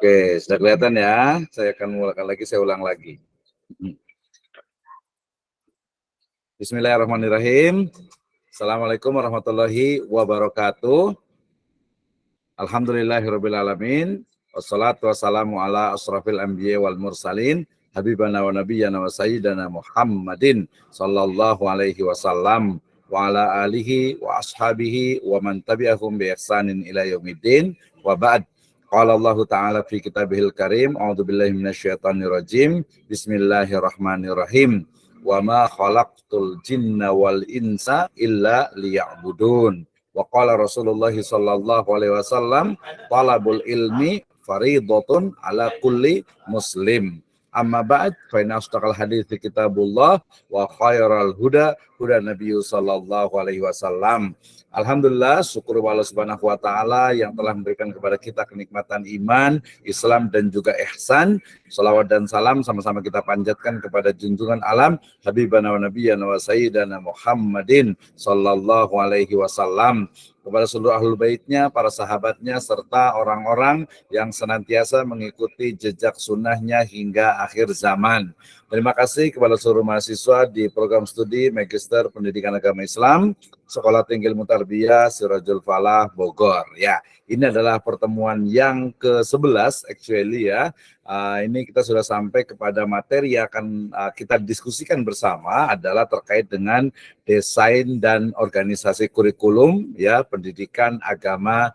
Oke, sudah kelihatan ya. Saya akan mulakan lagi, saya ulang lagi. Bismillahirrahmanirrahim. Assalamualaikum warahmatullahi wabarakatuh. Alhamdulillahirrabbilalamin. Wassalatu wassalamu ala asrafil anbiya wal mursalin. Habibana wa nabiyyana wa sayyidana Muhammadin sallallahu alaihi wasallam wa ala alihi wa ashabihi wa man tabi'ahum bi ihsanin ila yaumiddin wa ba'd. Qala Allah Ta'ala fi kitabihil karim, a'udzubillahi minasyaitonir rajim. Bismillahirrahmanirrahim. Wa ma khalaqtul jinna wal insa illa liya'budun. Wa qala Rasulullah sallallahu alaihi wasallam, talabul ilmi faridatun ala kulli muslim. Amma ba'd, fa inna asdaqal hadithi kitabullah wa khairal huda huda Nabi sallallahu alaihi wasallam. Alhamdulillah, syukur Allah Subhanahu wa taala yang telah memberikan kepada kita kenikmatan iman, Islam dan juga ihsan. Salawat dan salam sama-sama kita panjatkan kepada junjungan alam Habibana wa nabiyyana wa sayyidana Muhammadin sallallahu alaihi wasallam, kepada seluruh ahlul baitnya, para sahabatnya, serta orang-orang yang senantiasa mengikuti jejak sunnahnya hingga akhir zaman. Terima kasih kepada seluruh mahasiswa di program studi Magister Pendidikan Agama Islam Sekolah Tinggi Ilmu Tarbiyah Sirajul Falah Bogor. Ya, ini adalah pertemuan yang ke-11 actually ya. Ini kita sudah sampai kepada materi yang akan kita diskusikan bersama adalah terkait dengan desain dan organisasi kurikulum ya pendidikan agama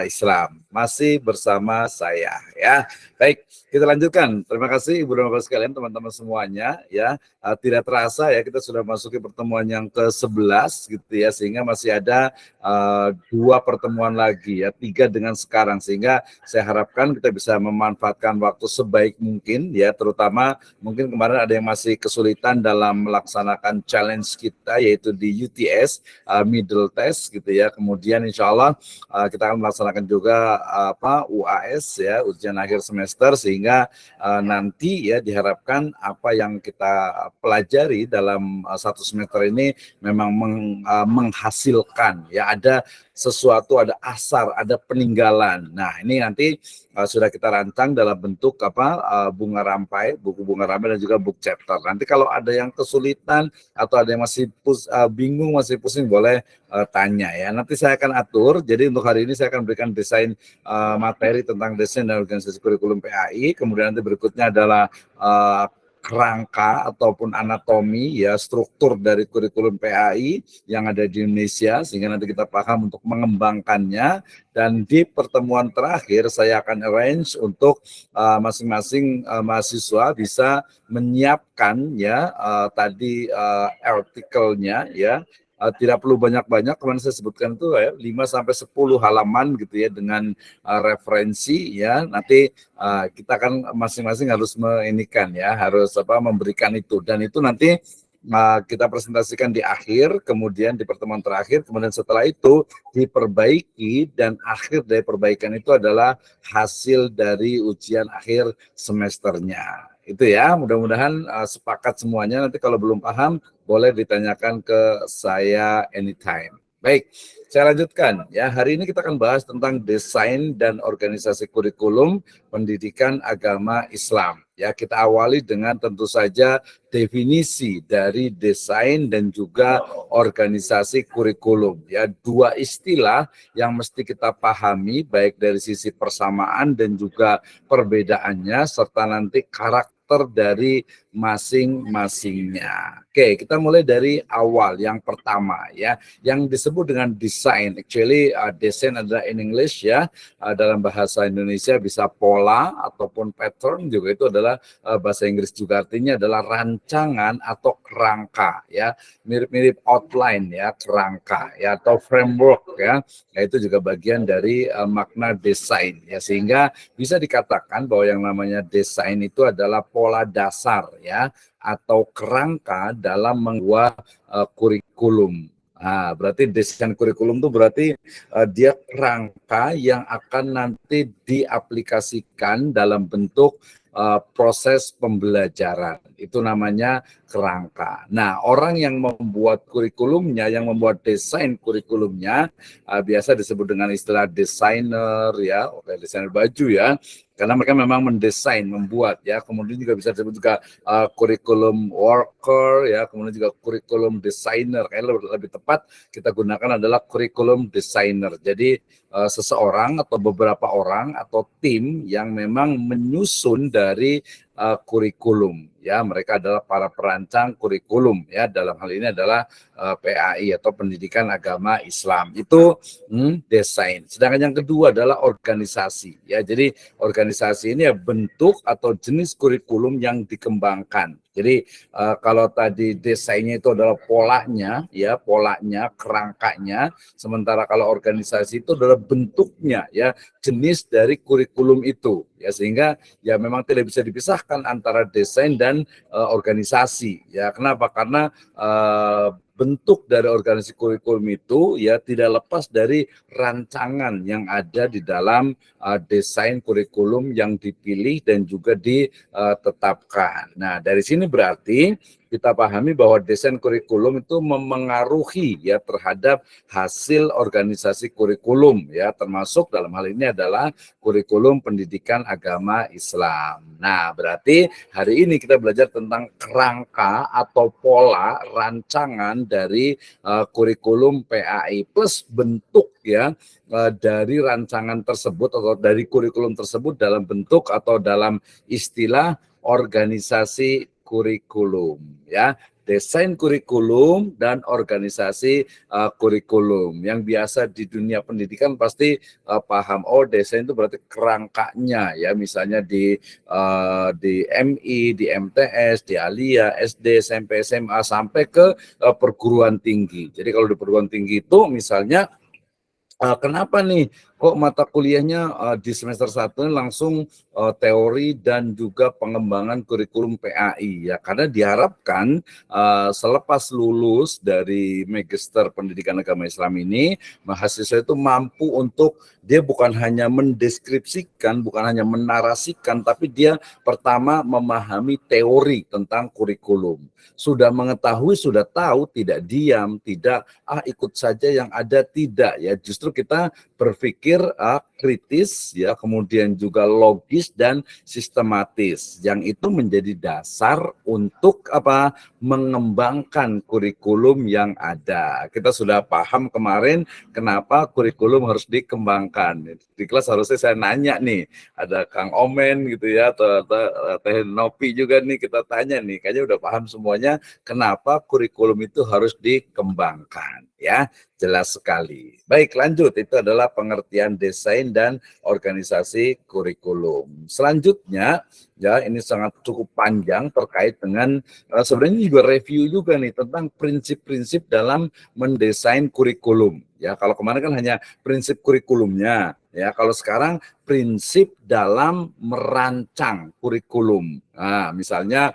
Islam. Masih bersama saya ya. Baik, kita lanjutkan. Terima kasih Ibu dan Bapak sekalian, teman-teman semuanya ya. Tidak terasa ya kita sudah masuki pertemuan yang ke-11 gitu ya, sehingga masih ada 2 pertemuan lagi ya, 3 dengan sekarang, sehingga saya harapkan kita bisa memanfaatkan waktu sebaik mungkin ya, terutama mungkin kemarin ada yang masih kesulitan dalam melaksanakan challenge kita yaitu di UTS middle test gitu ya. Kemudian insya Allah kita akan melaksanakan juga UAS ya, ujian akhir semester, sehingga nanti ya diharapkan apa yang kita pelajari dalam satu semester ini memang menghasilkan ya, ada sesuatu, ada asar, ada peninggalan. Nah, ini nanti sudah kita rancang dalam bentuk bunga rampai, buku bunga rampai dan juga book chapter. Nanti kalau ada yang kesulitan atau ada yang masih bingung, masih pusing, boleh tanya ya. Nanti saya akan atur. Jadi untuk hari ini saya akan berikan desain materi tentang desain dan organisasi kurikulum PAI. Kemudian nanti berikutnya adalah kerangka ataupun anatomi ya, struktur dari kurikulum PAI yang ada di Indonesia, sehingga nanti kita paham untuk mengembangkannya. Dan di pertemuan terakhir saya akan arrange untuk masing-masing mahasiswa bisa menyiapkan ya tadi artikelnya ya. Tidak perlu banyak-banyak, kemarin saya sebutkan itu ya 5-10 halaman gitu ya, dengan referensi ya. Nanti kita kan masing-masing harus menginikan ya, harus memberikan itu, dan itu nanti kita presentasikan di akhir, kemudian di pertemuan terakhir, kemudian setelah itu diperbaiki, dan akhir dari perbaikan itu adalah hasil dari ujian akhir semesternya. Itu ya, mudah-mudahan sepakat semuanya. Nanti kalau belum paham boleh ditanyakan ke saya anytime. Baik, saya lanjutkan ya. Hari ini kita akan bahas tentang desain dan organisasi kurikulum pendidikan agama Islam. Ya, kita awali dengan tentu saja definisi dari desain dan juga organisasi kurikulum. Ya, 2 istilah yang mesti kita pahami baik dari sisi persamaan dan juga perbedaannya, serta nanti karakter dari masing-masingnya. Oke, kita mulai dari awal. Yang pertama ya, yang disebut dengan desain. Actually desain adalah in English ya, dalam bahasa Indonesia bisa pola ataupun pattern, juga itu adalah bahasa Inggris juga, artinya adalah rancangan atau kerangka ya, mirip-mirip outline ya, kerangka ya, atau framework ya. Ya, itu juga bagian dari makna desain ya, sehingga bisa dikatakan bahwa yang namanya desain itu adalah pola dasar ya, atau kerangka dalam membuat kurikulum. Nah, berarti desain kurikulum itu berarti dia kerangka yang akan nanti diaplikasikan dalam bentuk proses pembelajaran. Itu namanya kerangka. Nah, orang yang membuat kurikulumnya, yang membuat desain kurikulumnya, biasa disebut dengan istilah desainer ya, desainer baju ya, karena mereka memang mendesain, membuat ya. Kemudian juga bisa disebut juga kurikulum worker ya, kemudian juga kurikulum desainer. Kayaknya lebih tepat kita gunakan adalah kurikulum desainer. Jadi seseorang atau beberapa orang atau tim yang memang menyusun dari kurikulum ya, mereka adalah para perancang kurikulum ya, dalam hal ini adalah PAI atau Pendidikan Agama Islam itu desain. Sedangkan yang kedua adalah organisasi ya. Jadi organisasi ini ya bentuk atau jenis kurikulum yang dikembangkan. Jadi kalau tadi desainnya itu adalah polanya ya, polanya, kerangkanya, sementara kalau organisasi itu adalah bentuknya ya, jenis dari kurikulum itu ya, sehingga ya memang tidak bisa dipisahkan antara desain dan organisasi ya. Kenapa? Karena bentuk dari organisasi kurikulum itu ya tidak lepas dari rancangan yang ada di dalam desain kurikulum yang dipilih dan juga ditetapkan. Nah, dari sini berarti kita pahami bahwa desain kurikulum itu memengaruhi ya terhadap hasil organisasi kurikulum ya, termasuk dalam hal ini adalah kurikulum pendidikan agama Islam. Nah, berarti hari ini kita belajar tentang kerangka atau pola rancangan dari kurikulum PAI plus bentuk ya dari rancangan tersebut atau dari kurikulum tersebut dalam bentuk atau dalam istilah organisasi kurikulum ya. Desain kurikulum dan organisasi kurikulum. Yang biasa di dunia pendidikan pasti paham, oh desain itu berarti kerangkanya ya, misalnya di MI, di MTS, di Alia, SD, SMP, SMA sampai ke perguruan tinggi. Jadi kalau di perguruan tinggi itu misalnya kenapa nih kok mata kuliahnya di semester 1 langsung teori dan juga pengembangan kurikulum PAI ya, karena diharapkan selepas lulus dari Magister Pendidikan Agama Islam ini, mahasiswa itu mampu untuk dia bukan hanya mendeskripsikan, bukan hanya menarasikan, tapi dia pertama memahami teori tentang kurikulum. Sudah mengetahui, sudah tahu, tidak diam, tidak ikut saja yang ada, tidak ya. Justru kita berpikir kritis ya, kemudian juga logis dan sistematis, yang itu menjadi dasar untuk mengembangkan kurikulum yang ada. Kita sudah paham kemarin kenapa kurikulum harus dikembangkan. Di kelas harusnya saya nanya nih, ada Kang Omen gitu ya, atau Teh Nopi juga nih, kita tanya nih, kayaknya udah paham semuanya kenapa kurikulum itu harus dikembangkan ya. Jelas sekali. Baik, lanjut. Itu adalah pengertian desain dan organisasi kurikulum. Selanjutnya, ya ini sangat cukup panjang terkait dengan sebenarnya juga review juga nih tentang prinsip-prinsip dalam mendesain kurikulum. Ya, kalau kemarin kan hanya prinsip kurikulumnya. Ya, kalau sekarang prinsip dalam merancang kurikulum. Nah, misalnya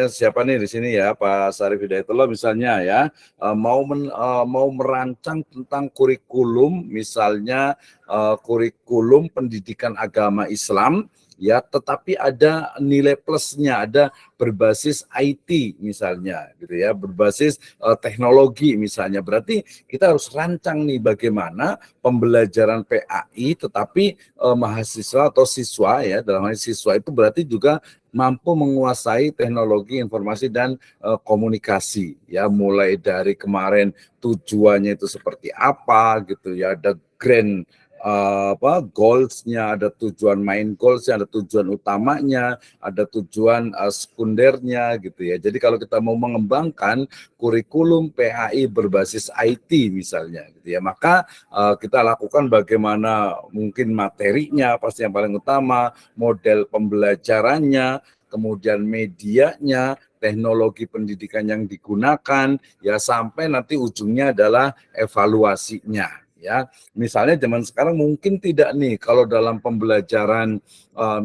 siapa nih di sini ya, Pak Sarif Hidayatullah misalnya ya, mau merancang tentang kurikulum, misalnya kurikulum pendidikan agama Islam ya, tetapi ada nilai plusnya, ada berbasis IT misalnya gitu ya, berbasis teknologi misalnya. Berarti kita harus rancang nih bagaimana pembelajaran PAI tetapi mahasiswa atau siswa ya, dalam hal siswa itu berarti juga mampu menguasai teknologi informasi dan komunikasi ya, mulai dari kemarin tujuannya itu seperti apa gitu ya, ada grand goals-nya, ada tujuan main goals-nya, ada tujuan utamanya, ada tujuan sekundernya gitu ya. Jadi kalau kita mau mengembangkan kurikulum PAI berbasis IT misalnya gitu ya, maka kita lakukan bagaimana mungkin materinya pasti yang paling utama, model pembelajarannya, kemudian medianya, teknologi pendidikan yang digunakan, ya sampai nanti ujungnya adalah evaluasinya. ya. Misalnya zaman sekarang mungkin tidak nih kalau dalam pembelajaran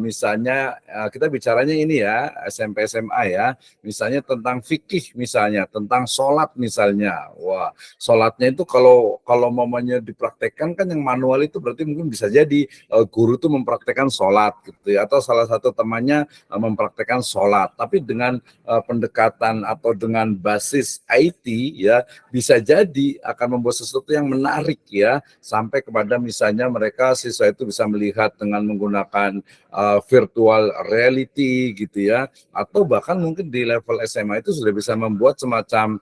misalnya kita bicaranya ini ya SMP SMA ya, misalnya tentang fikih misalnya, tentang sholat misalnya. Wah, sholatnya itu kalau mamanya dipraktekkan kan yang manual itu berarti mungkin bisa jadi guru tuh mempraktekkan sholat gitu ya, atau salah satu temannya mempraktekkan sholat, tapi dengan pendekatan atau dengan basis IT ya, bisa jadi akan membuat sesuatu yang menarik ya, sampai kepada misalnya mereka siswa itu bisa melihat dengan menggunakan virtual reality gitu ya, atau bahkan mungkin di level SMA itu sudah bisa membuat semacam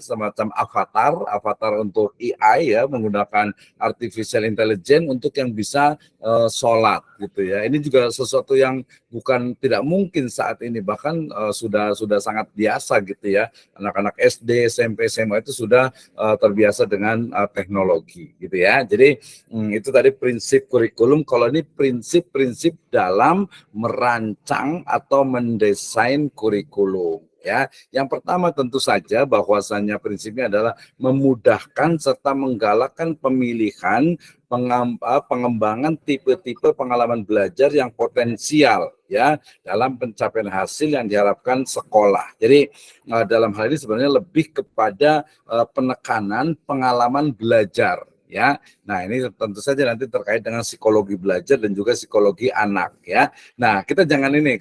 semacam avatar untuk AI ya, menggunakan artificial intelligence untuk yang bisa sholat gitu ya. Ini juga sesuatu yang bukan tidak mungkin saat ini, bahkan sudah sangat biasa gitu ya. Anak-anak SD, SMP, SMA itu sudah terbiasa dengan teknologi gitu ya. Jadi itu tadi prinsip kurikulum. Kalau ini prinsip-prinsip dalam merancang atau mendesain kurikulum. Ya, yang pertama tentu saja bahwasannya prinsipnya adalah memudahkan serta menggalakkan pemilihan pengembangan tipe-tipe pengalaman belajar yang potensial ya dalam pencapaian hasil yang diharapkan sekolah. Jadi dalam hal ini sebenarnya lebih kepada penekanan pengalaman belajar ya. Nah, ini tentu saja nanti terkait dengan psikologi belajar dan juga psikologi anak ya. Nah, kita jangan ini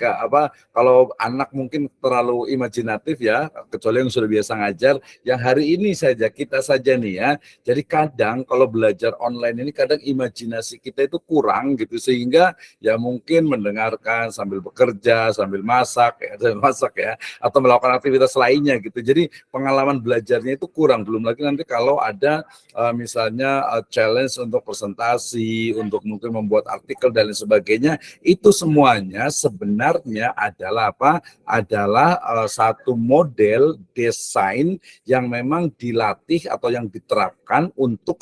kalau anak mungkin terlalu imajinatif ya, kecuali yang sudah biasa ngajar, yang hari ini saja kita saja nih ya. Jadi kadang kalau belajar online ini kadang imajinasi kita itu kurang gitu, sehingga ya mungkin mendengarkan sambil bekerja, sambil masak ya, atau melakukan aktivitas lainnya gitu. Jadi pengalaman belajarnya itu kurang, belum lagi nanti kalau ada misalnya challenge untuk presentasi, untuk mungkin membuat artikel dan lain sebagainya, itu semuanya sebenarnya adalah adalah satu model desain yang memang dilatih atau yang diterapkan untuk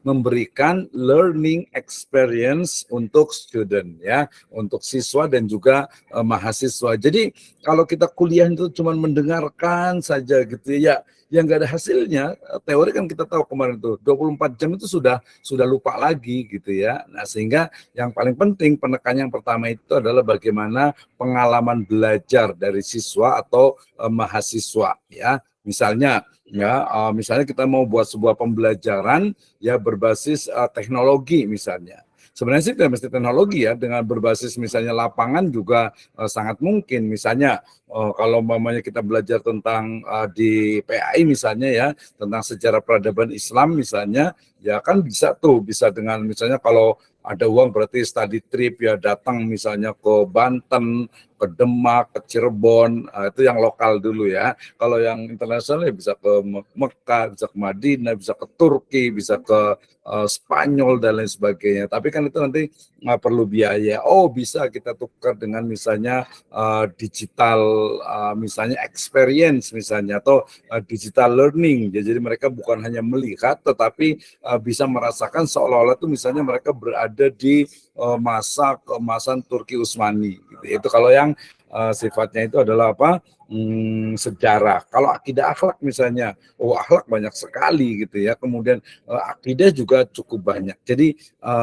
memberikan learning experience untuk student ya, untuk siswa dan juga mahasiswa. Jadi kalau kita kuliah itu cuma mendengarkan saja gitu ya, yang nggak ada hasilnya. Teori kan kita tahu kemarin tuh 24 jam itu sudah lupa lagi gitu ya. Nah, sehingga yang paling penting penekanan yang pertama itu adalah bagaimana pengalaman belajar dari siswa atau mahasiswa ya. Misalnya kita mau buat sebuah pembelajaran ya berbasis teknologi misalnya. Sebenarnya sih tidak mesti teknologi ya, dengan berbasis misalnya lapangan juga sangat mungkin. Misalnya kalau mamanya kita belajar tentang di PAI misalnya ya, tentang sejarah peradaban Islam misalnya, ya kan bisa dengan misalnya kalau ada uang berarti study trip ya, datang misalnya ke Banten, ke Demak, ke Cirebon, itu yang lokal dulu ya. Kalau yang internasional ya bisa ke Mekah, bisa ke Madinah, bisa ke Turki, bisa ke Spanyol dan lain sebagainya. Tapi kan itu nanti perlu biaya. Oh, bisa kita tukar dengan misalnya digital, misalnya experience misalnya, atau digital learning. Jadi mereka bukan hanya melihat tetapi bisa merasakan seolah-olah itu misalnya mereka berada di masa keemasan Turki Utsmani gitu. Itu kalau yang sifatnya itu adalah sejarah. Kalau akidah akhlak misalnya, akhlak banyak sekali gitu ya. Kemudian akidah juga cukup banyak. Jadi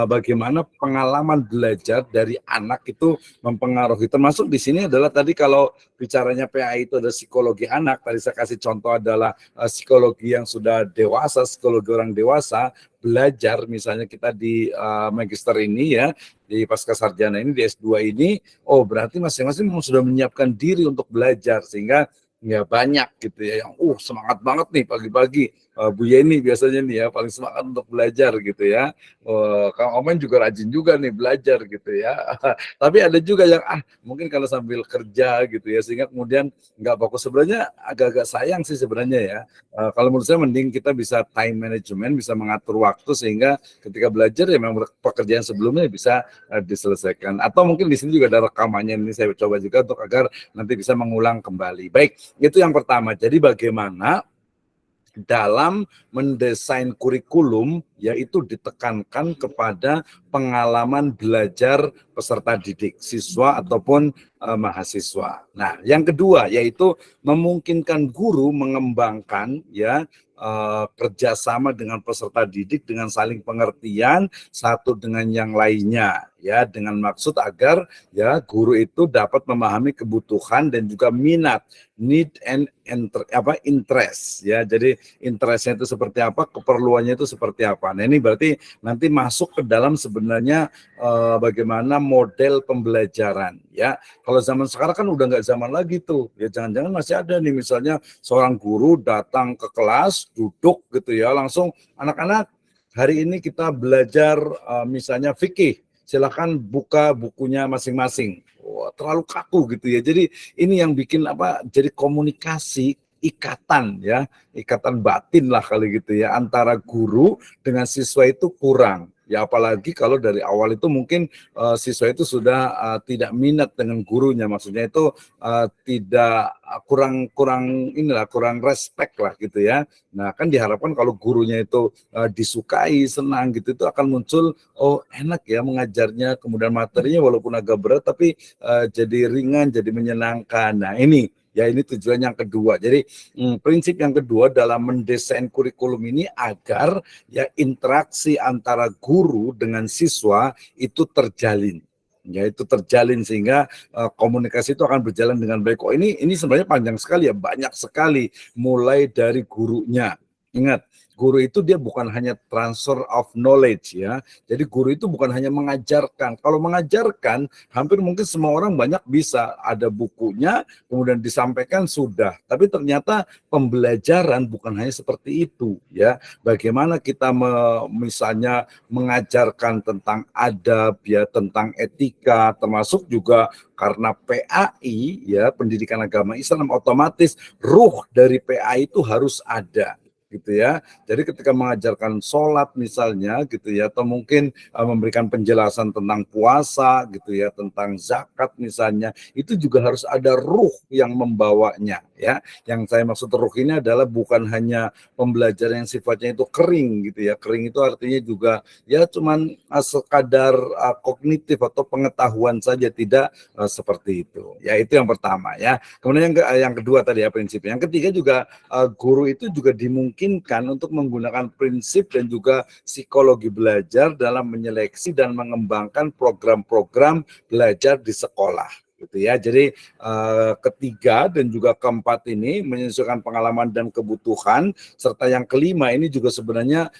bagaimana pengalaman belajar dari anak itu mempengaruhi. Termasuk di sini adalah tadi kalau bicaranya PAI itu ada psikologi anak. Tadi saya kasih contoh adalah psikologi yang sudah dewasa, psikologi orang dewasa belajar. Misalnya kita di magister ini ya, di pasca sarjana ini, di S2 ini, berarti masing-masing sudah menyiapkan diri untuk belajar, sehingga ya banyak gitu ya yang semangat banget nih pagi-pagi. Bu Yeni biasanya nih ya paling semangat untuk belajar gitu ya. Kang Omen juga rajin juga nih belajar gitu ya. Tapi ada juga yang mungkin kalau sambil kerja gitu ya, sehingga kemudian nggak fokus. Sebenarnya agak-agak sayang sih sebenarnya ya. Kalau menurut saya mending kita bisa time management, bisa mengatur waktu sehingga ketika belajar ya memang pekerjaan sebelumnya bisa diselesaikan. Atau mungkin di sini juga ada rekamannya, ini saya coba juga untuk agar nanti bisa mengulang kembali. Baik, itu yang pertama. Jadi bagaimana dalam mendesain kurikulum yaitu ditekankan kepada pengalaman belajar peserta didik, siswa ataupun mahasiswa. Nah, yang kedua yaitu memungkinkan guru mengembangkan ya kerjasama dengan peserta didik dengan saling pengertian satu dengan yang lainnya, ya, dengan maksud agar ya guru itu dapat memahami kebutuhan dan juga minat, need and interest, ya. Jadi interestnya itu seperti apa, keperluannya itu seperti apa. Nah, ini berarti nanti masuk ke dalam sebenarnya bagaimana model pembelajaran, ya. Kalau zaman sekarang kan udah nggak zaman lagi tuh, ya, jangan-jangan masih ada nih misalnya seorang guru datang ke kelas, duduk gitu ya, langsung anak-anak hari ini kita belajar misalnya fikih, silakan buka bukunya masing-masing. Wah, terlalu kaku gitu ya. Jadi ini yang bikin apa? Jadi komunikasi ikatan, ya, ikatan batin lah kali gitu ya, antara guru dengan siswa itu kurang. Ya apalagi kalau dari awal itu mungkin siswa itu sudah tidak minat dengan gurunya, maksudnya itu tidak kurang inilah, kurang respect lah gitu ya. Nah, kan diharapkan kalau gurunya itu disukai, senang gitu, itu akan muncul, oh enak ya mengajarnya, kemudian materinya walaupun agak berat tapi jadi ringan, jadi menyenangkan. Nah, ini ya, ini tujuan yang kedua. Jadi prinsip yang kedua dalam mendesain kurikulum ini agar ya interaksi antara guru dengan siswa itu terjalin. Ya, itu terjalin sehingga komunikasi itu akan berjalan dengan baik. Oh, ini sebenarnya panjang sekali ya, banyak sekali, mulai dari gurunya. Ingat, guru itu dia bukan hanya transfer of knowledge, ya. Jadi guru itu bukan hanya mengajarkan. Kalau mengajarkan, hampir mungkin semua orang banyak bisa, ada bukunya, kemudian disampaikan sudah. Tapi ternyata pembelajaran bukan hanya seperti itu, ya. Bagaimana kita misalnya mengajarkan tentang adab, ya, tentang etika, termasuk juga karena PAI, ya, pendidikan agama Islam, otomatis ruh dari PAI itu harus ada, gitu ya. Jadi ketika mengajarkan sholat misalnya gitu ya, atau mungkin memberikan penjelasan tentang puasa gitu ya, tentang zakat misalnya, itu juga harus ada ruh yang membawanya, ya. Yang saya maksud ruh ini adalah bukan hanya pembelajaran yang sifatnya itu kering gitu ya. Kering itu artinya juga ya cuman sekadar kognitif atau pengetahuan saja, tidak seperti itu. Ya, itu yang pertama ya. Kemudian yang kedua tadi ya prinsipnya. Yang ketiga juga guru itu juga dimungkinkan untuk menggunakan prinsip dan juga psikologi belajar dalam menyeleksi dan mengembangkan program-program belajar di sekolah, gitu ya. Jadi ketiga dan juga keempat ini menyesuaikan pengalaman dan kebutuhan, serta yang kelima ini juga sebenarnya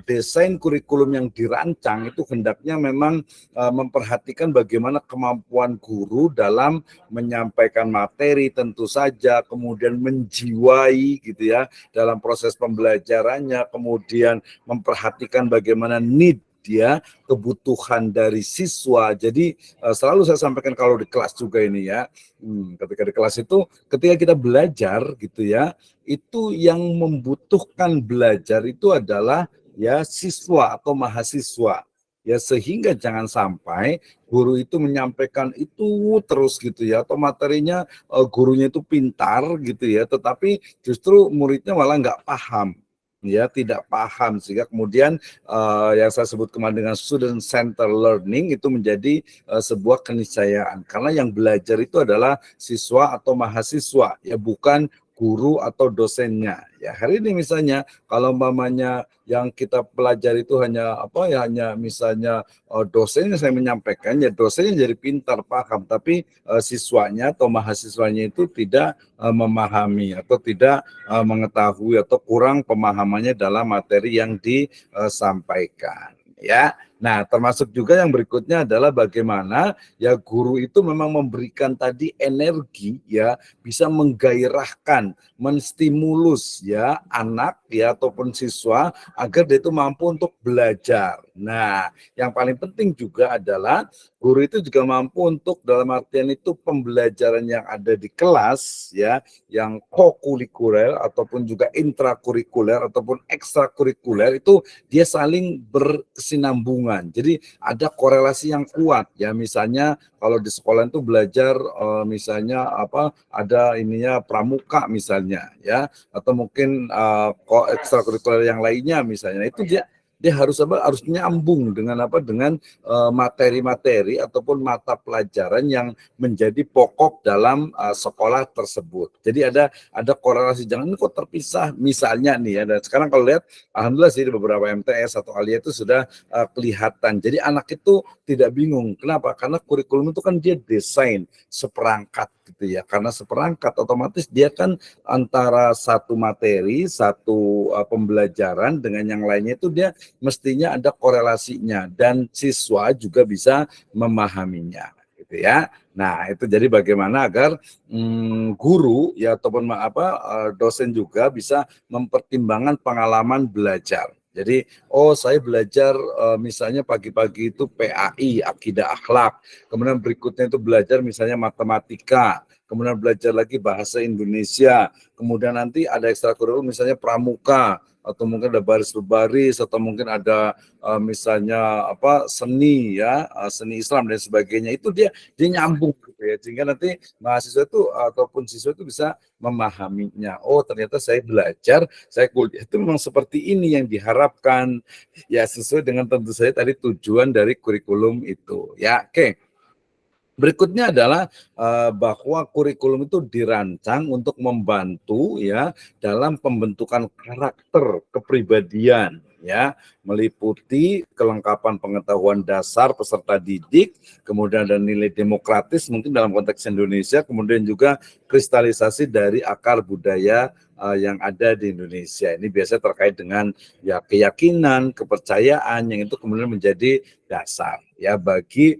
desain kurikulum yang dirancang itu hendaknya memang memperhatikan bagaimana kemampuan guru dalam menyampaikan materi tentu saja, kemudian menjiwai gitu ya dalam proses pembelajarannya, kemudian memperhatikan bagaimana need dia, kebutuhan dari siswa. Jadi selalu saya sampaikan kalau di kelas juga ini ya, ketika di kelas itu ketika kita belajar gitu ya, itu yang membutuhkan belajar itu adalah ya siswa atau mahasiswa. Ya, sehingga jangan sampai guru itu menyampaikan itu terus gitu ya, atau materinya gurunya itu pintar gitu ya, tetapi justru muridnya malah nggak paham, ya, tidak paham, sehingga kemudian yang saya sebut kemarin dengan student center learning itu menjadi sebuah keniscayaan, karena yang belajar itu adalah siswa atau mahasiswa, ya, bukan guru atau dosennya. Ya, hari ini misalnya kalau umpamanya yang kita pelajari itu hanya apa ya, hanya misalnya dosennya saya menyampaikan, ya dosennya jadi pintar paham, tapi siswanya atau mahasiswanya itu tidak memahami atau tidak mengetahui atau kurang pemahamannya dalam materi yang disampaikan, ya. Nah, termasuk juga yang berikutnya adalah bagaimana ya guru itu memang memberikan tadi energi, ya, bisa menggairahkan, menstimulus ya anak ya ataupun siswa agar dia itu mampu untuk belajar. Nah, yang paling penting juga adalah guru itu juga mampu untuk dalam artian itu pembelajaran yang ada di kelas ya, yang kokurikuler ataupun juga intrakurikuler ataupun ekstrakurikuler itu dia saling berkesinambungan. Jadi ada korelasi yang kuat ya, misalnya kalau di sekolah itu belajar misalnya apa, ada ininya pramuka misalnya ya, atau mungkin ekstrakurikuler yang lainnya misalnya, itu dia dia harus apa? Harus nyambung dengan apa? Dengan materi-materi ataupun mata pelajaran yang menjadi pokok dalam sekolah tersebut. Jadi ada korelasi, jangan ini kok terpisah misalnya nih ya. Dan sekarang kalau lihat alhamdulillah sih di beberapa MTS atau Alia itu sudah kelihatan. Jadi anak itu tidak bingung. Kenapa? Karena kurikulum itu kan dia desain seperangkat gitu ya. Karena seperangkat otomatis dia kan antara satu materi, satu pembelajaran dengan yang lainnya itu dia mestinya ada korelasinya dan siswa juga bisa memahaminya gitu ya. Nah, itu jadi bagaimana agar guru ya ataupun dosen juga bisa mempertimbangkan pengalaman belajar. Jadi, oh saya belajar misalnya pagi-pagi itu PAI, akidah akhlak. Kemudian berikutnya itu belajar misalnya matematika. Kemudian belajar lagi bahasa Indonesia. Kemudian nanti ada ekstrakurikuler misalnya pramuka atau mungkin ada baris berbaris atau mungkin ada misalnya seni ya, seni Islam dan sebagainya. Itu dia nyambung gitu ya. Sehingga nanti mahasiswa itu ataupun siswa itu bisa memahaminya. Oh, ternyata saya belajar, saya kuliah itu memang seperti ini yang diharapkan. Ya, sesuai dengan tentu saja tadi tujuan dari kurikulum itu. Ya, oke. Berikutnya adalah bahwa kurikulum itu dirancang untuk membantu ya dalam pembentukan karakter kepribadian ya, meliputi kelengkapan pengetahuan dasar peserta didik, kemudian ada nilai demokratis mungkin dalam konteks Indonesia, kemudian juga kristalisasi dari akar budaya yang ada di Indonesia. Ini biasanya terkait dengan ya keyakinan, kepercayaan yang itu kemudian menjadi dasar ya bagi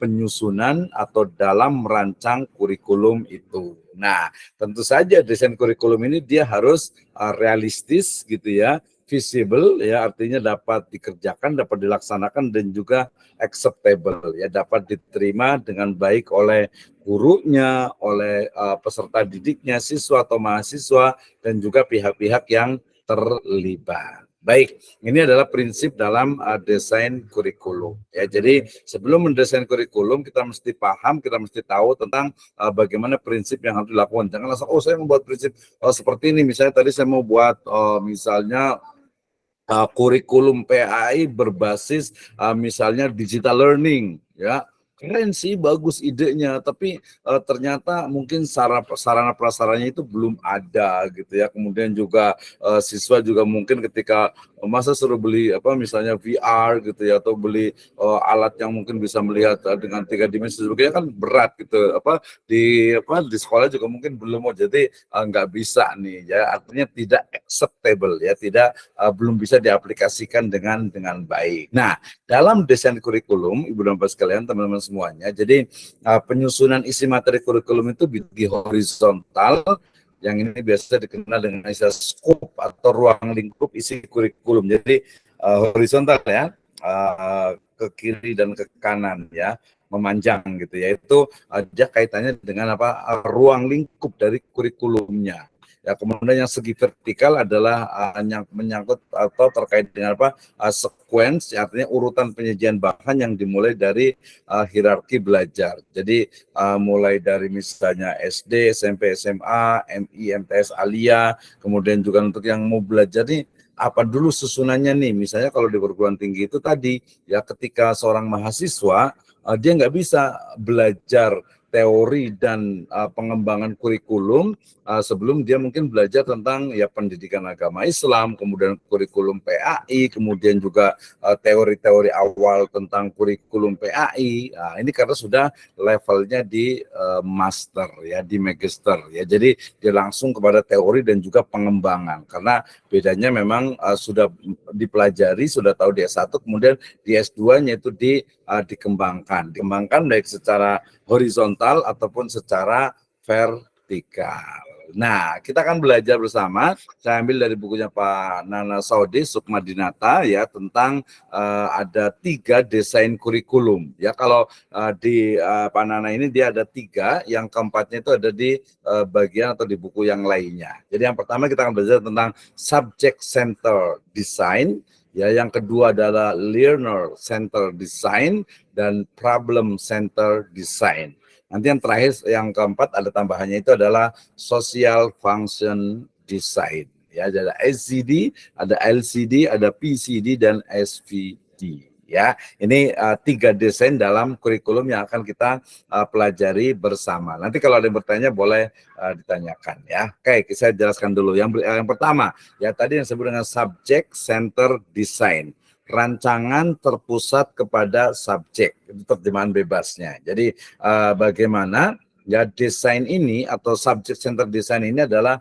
penyusunan atau dalam merancang kurikulum itu. Nah, tentu saja desain kurikulum ini dia harus realistis gitu ya, visible ya, artinya dapat dikerjakan, dapat dilaksanakan dan juga acceptable ya, dapat diterima dengan baik oleh gurunya, oleh peserta didiknya, siswa atau mahasiswa dan juga pihak-pihak yang terlibat. Baik, ini adalah prinsip dalam desain kurikulum. Ya, jadi sebelum mendesain kurikulum kita mesti paham, kita mesti tahu tentang bagaimana prinsip yang harus dilakukan. Jangan langsung, oh saya membuat prinsip seperti ini. Misalnya tadi saya mau buat misalnya kurikulum PAI berbasis misalnya digital learning, ya. Keren sih, bagus idenya, tapi ternyata mungkin sarana prasarannya itu belum ada gitu ya. Kemudian juga siswa juga mungkin ketika masa suruh beli misalnya VR gitu ya, atau beli alat yang mungkin bisa melihat dengan 3 dimensi sebagainya kan berat gitu. Di sekolah juga mungkin belum mau, jadi nggak bisa nih ya. Artinya tidak acceptable ya, tidak belum bisa diaplikasikan dengan baik. Nah, dalam desain kurikulum, Ibu dan Bapak sekalian, teman-teman semuanya, jadi penyusunan isi materi kurikulum itu di horizontal, yang ini biasa dikenal dengan istilah scope atau ruang lingkup isi kurikulum. Jadi horizontal ya, ke kiri dan ke kanan ya, memanjang gitu ya. Itu ada kaitannya dengan ruang lingkup dari kurikulumnya. Ya, kemudian yang segi vertikal adalah menyangkut atau terkait dengan sequence, artinya urutan penyajian bahan yang dimulai dari hierarki belajar. Jadi mulai dari misalnya SD, SMP, SMA, MI, MTS, Alia, kemudian juga untuk yang mau belajar nih apa dulu susunannya nih. Misalnya kalau di perguruan tinggi itu tadi ya, ketika seorang mahasiswa dia nggak bisa belajar teori dan pengembangan kurikulum sebelum dia mungkin belajar tentang ya pendidikan agama Islam, kemudian kurikulum PAI, kemudian juga teori-teori awal tentang kurikulum PAI. Nah, ini karena sudah levelnya di master ya, di magister ya. Jadi dia langsung kepada teori dan juga pengembangan, karena bedanya memang sudah dipelajari, sudah tahu di S1, kemudian di S2-nya itu dikembangkan baik secara horizontal ataupun secara vertikal. Nah, kita akan belajar bersama. Saya ambil dari bukunya Pak Nana Saudi Sukmadinata ya, tentang ada 3 desain kurikulum. Ya, kalau di Pak Nana ini dia ada 3, yang keempatnya itu ada di bagian atau di buku yang lainnya. Jadi yang pertama kita akan belajar tentang subject center design. Ya, yang kedua adalah learner center design dan problem center design. Nanti yang terakhir, yang keempat ada tambahannya itu adalah social function design. Ya, ada SCD, ada LCD, ada PCD dan SVD. Ya, ini 3 desain dalam kurikulum yang akan kita pelajari bersama. Nanti kalau ada yang bertanya boleh ditanyakan ya. Oke, saya jelaskan dulu. Yang pertama, ya tadi yang disebut dengan subject center design. Rancangan terpusat kepada subjek, itu terjemahan bebasnya. Jadi bagaimana ya desain ini atau subject center design ini adalah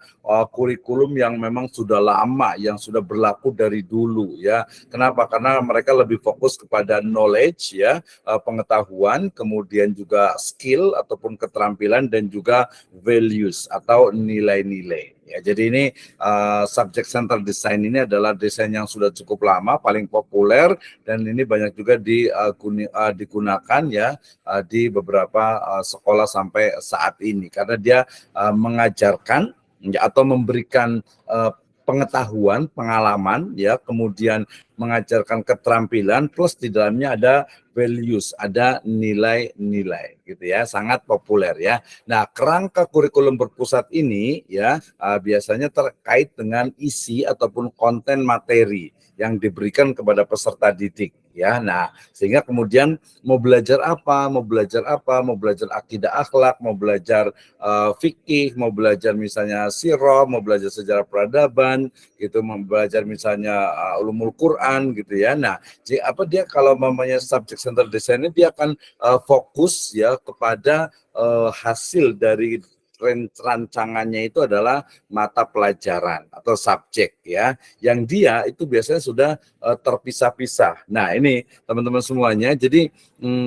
kurikulum yang memang sudah lama, yang sudah berlaku dari dulu ya. Kenapa? Karena mereka lebih fokus kepada knowledge ya, pengetahuan, kemudian juga skill ataupun keterampilan dan juga values atau nilai-nilai. Ya, jadi ini subject center design ini adalah desain yang sudah cukup lama, paling populer dan ini banyak juga digunakan ya di beberapa sekolah sampai saat ini karena dia mengajarkan ya, atau memberikan pengetahuan, pengalaman ya, kemudian mengajarkan keterampilan plus di dalamnya ada values, ada nilai-nilai gitu ya, sangat populer ya. Nah, kerangka kurikulum berpusat ini ya biasanya terkait dengan isi ataupun konten materi yang diberikan kepada peserta didik ya. Nah, sehingga kemudian mau belajar apa, mau belajar akidah akhlak, mau belajar fikih, mau belajar misalnya sirah, mau belajar sejarah peradaban, gitu, mau belajar misalnya ulumul Quran gitu ya. Nah, dia kalau namanya subject center design ini dia akan fokus ya kepada hasil dari rancangannya itu adalah mata pelajaran atau subjek ya, yang dia itu biasanya sudah terpisah-pisah. Nah ini teman-teman semuanya, jadi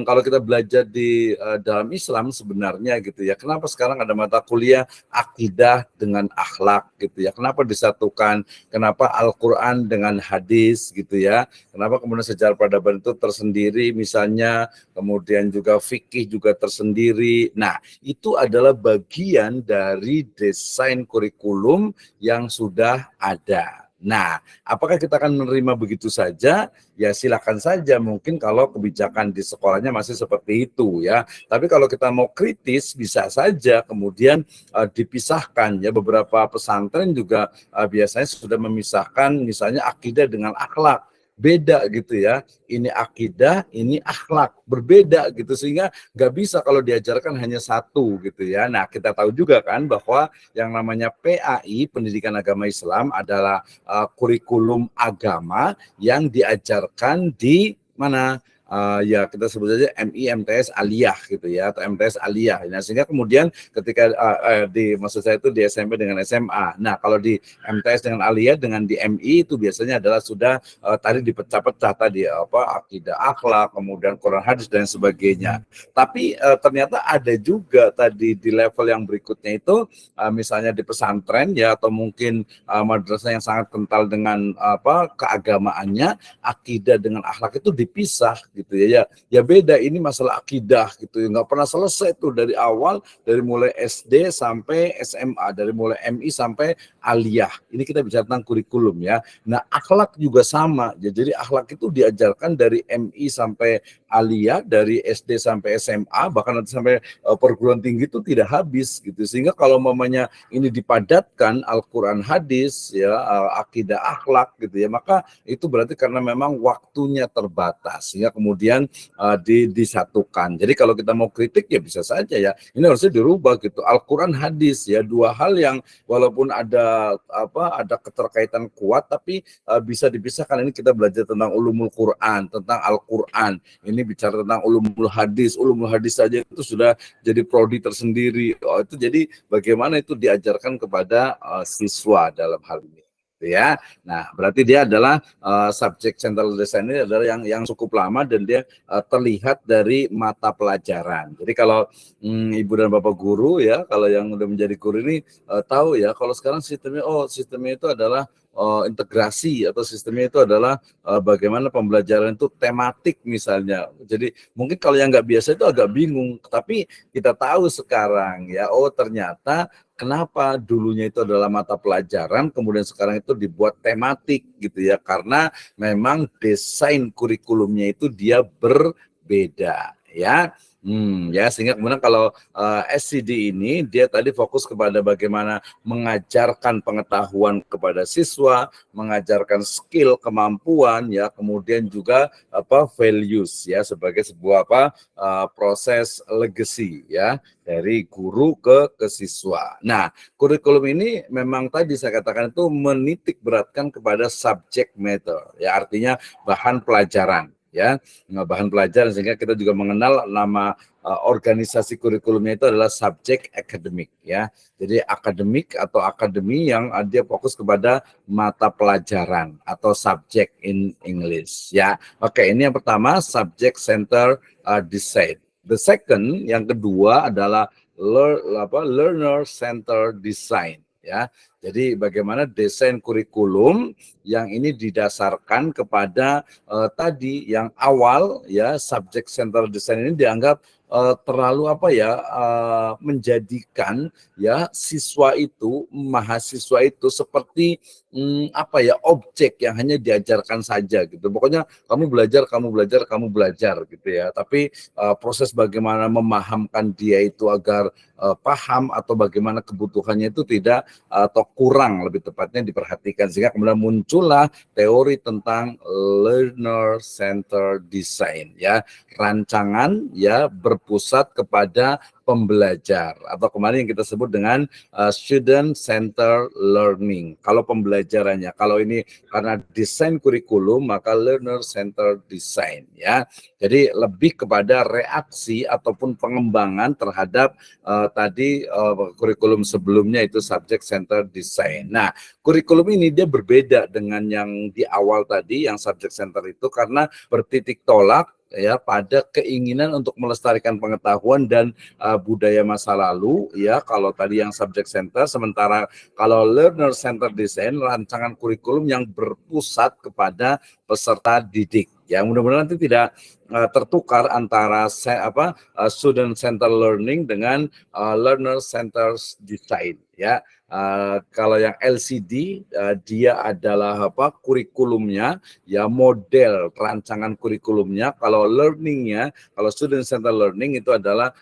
kalau kita belajar di dalam Islam sebenarnya gitu ya, kenapa sekarang ada mata kuliah akidah dengan akhlak gitu ya, kenapa disatukan, kenapa Al-Quran dengan hadis gitu ya, kenapa kemudian sejarah peradaban itu tersendiri misalnya, kemudian juga fikih juga tersendiri. Nah itu adalah bagian dari desain kurikulum yang sudah ada. Nah, apakah kita akan menerima begitu saja? Ya silakan saja, mungkin kalau kebijakan di sekolahnya masih seperti itu ya. Tapi kalau kita mau kritis bisa saja kemudian dipisahkan ya. Beberapa pesantren juga biasanya sudah memisahkan misalnya akidah dengan akhlak. Beda gitu ya, ini akidah, ini akhlak, berbeda gitu, sehingga nggak bisa kalau diajarkan hanya satu gitu ya. Nah kita tahu juga kan bahwa yang namanya PAI, Pendidikan Agama Islam, adalah kurikulum agama yang diajarkan di mana? Ya kita sebut saja MI MTS Aliyah gitu ya, atau MTS Aliyah. Nah sehingga kemudian ketika maksud saya itu di SMP dengan SMA. Nah kalau di MTS dengan Aliyah dengan di MI itu biasanya adalah sudah tadi dipecah-pecah tadi apa akidah akhlak, kemudian Quran hadis dan sebagainya. Tapi ternyata ada juga tadi di level yang berikutnya itu misalnya di pesantren ya, atau mungkin madrasah yang sangat kental dengan keagamaannya, akidah dengan akhlak itu dipisah gitu ya. Ya beda, ini masalah akidah gitu ya, nggak pernah selesai tuh dari awal, dari mulai SD sampai SMA, dari mulai MI sampai Aliyah. Ini kita bicara tentang kurikulum ya. Nah akhlak juga sama ya, jadi akhlak itu diajarkan dari MI sampai Aliyah, dari SD sampai SMA, bahkan nanti sampai perguruan tinggi itu tidak habis gitu. Sehingga kalau mamanya ini dipadatkan Al-Quran hadis ya, akidah akhlak gitu ya, maka itu berarti karena memang waktunya terbatas sehingga kemudian disatukan. Jadi kalau kita mau kritik ya bisa saja ya, ini harusnya dirubah gitu. Al-Quran hadis ya, dua hal yang walaupun ada keterkaitan kuat tapi bisa dipisahkan. Ini kita belajar tentang ulumul Quran, tentang Al-Quran. Ini bicara tentang ulumul hadis saja itu sudah jadi prodi tersendiri. Itu jadi bagaimana itu diajarkan kepada siswa dalam hal ini. Ya, nah berarti dia adalah subject central design ini adalah yang cukup lama dan dia terlihat dari mata pelajaran. Jadi kalau ibu dan bapak guru ya, kalau yang udah menjadi guru ini tahu ya, kalau sekarang sistemnya itu adalah integrasi, atau sistemnya itu adalah bagaimana pembelajaran itu tematik misalnya. Jadi mungkin kalau yang nggak biasa itu agak bingung, tapi kita tahu sekarang ya, ternyata kenapa dulunya itu adalah mata pelajaran, kemudian sekarang itu dibuat tematik gitu ya, karena memang desain kurikulumnya itu dia berbeda ya. Ya, sehingga kemudian kalau SCD ini dia tadi fokus kepada bagaimana mengajarkan pengetahuan kepada siswa, mengajarkan skill, kemampuan, ya, kemudian juga values, ya, sebagai sebuah proses legacy, ya, dari guru ke siswa. Nah, kurikulum ini memang tadi saya katakan itu menitik beratkan kepada subject matter, ya, artinya bahan pelajaran, ya, bahan pelajaran, sehingga kita juga mengenal nama organisasi kurikulumnya itu adalah subjek akademik, ya. Jadi akademik atau akademi yang dia fokus kepada mata pelajaran atau subjek in English, ya. Oke, ini yang pertama, subject center design. The second, yang kedua adalah learner center design, ya. Jadi bagaimana desain kurikulum yang ini didasarkan kepada tadi yang awal, ya, subject center design ini dianggap terlalu menjadikan, ya, siswa itu, mahasiswa itu seperti objek yang hanya diajarkan saja gitu. Pokoknya kamu belajar, kamu belajar, kamu belajar gitu, ya. Tapi proses bagaimana memahamkan dia itu agar paham atau bagaimana kebutuhannya itu tidak atau kurang lebih tepatnya diperhatikan, sehingga kemudian muncullah teori tentang learner center design, ya, rancangan, ya, berpusat kepada pembelajar, atau kemarin yang kita sebut dengan student center learning. Kalau pembelajarannya, kalau ini karena desain kurikulum maka learner center design, ya. Jadi lebih kepada reaksi ataupun pengembangan terhadap kurikulum sebelumnya itu subject center design. Nah, kurikulum ini dia berbeda dengan yang di awal tadi yang subject center itu karena bertitik tolak, ya, pada keinginan untuk melestarikan pengetahuan dan budaya masa lalu, ya, kalau tadi yang subject center, sementara kalau learner center design rancangan kurikulum yang berpusat kepada peserta didik. Ya, mudah-mudahan nanti tidak tertukar antara student center learning dengan learner center design, ya. Kalau yang LCD dia adalah kurikulumnya, ya, model rancangan kurikulumnya. Kalau learningnya, kalau student center learning itu adalah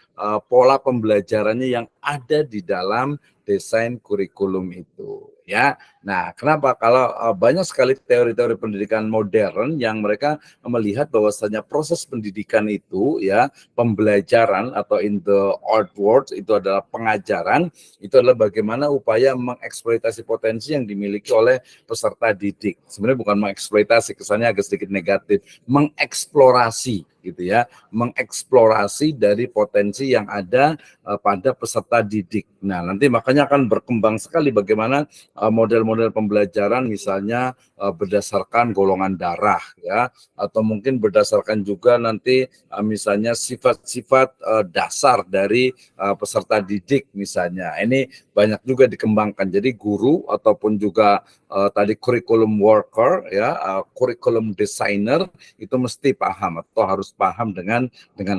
pola pembelajarannya yang ada di dalam desain kurikulum itu, ya. Nah, kenapa? Kalau banyak sekali teori-teori pendidikan modern yang mereka melihat bahwasanya proses pendidikan itu, ya, pembelajaran atau in the old words itu adalah pengajaran, itu adalah bagaimana upaya mengeksploitasi potensi yang dimiliki oleh peserta didik. Sebenarnya bukan mengeksploitasi, kesannya agak sedikit negatif, mengeksplorasi gitu, ya, mengeksplorasi dari potensi yang ada pada peserta didik. Nah, nanti makanya akan berkembang sekali bagaimana model-model pembelajaran, misalnya berdasarkan golongan darah, ya, atau mungkin berdasarkan juga nanti misalnya sifat-sifat dasar dari peserta didik misalnya. Ini banyak juga dikembangkan. Jadi guru ataupun juga tadi curriculum worker, ya, curriculum designer itu mesti paham atau harus paham dengan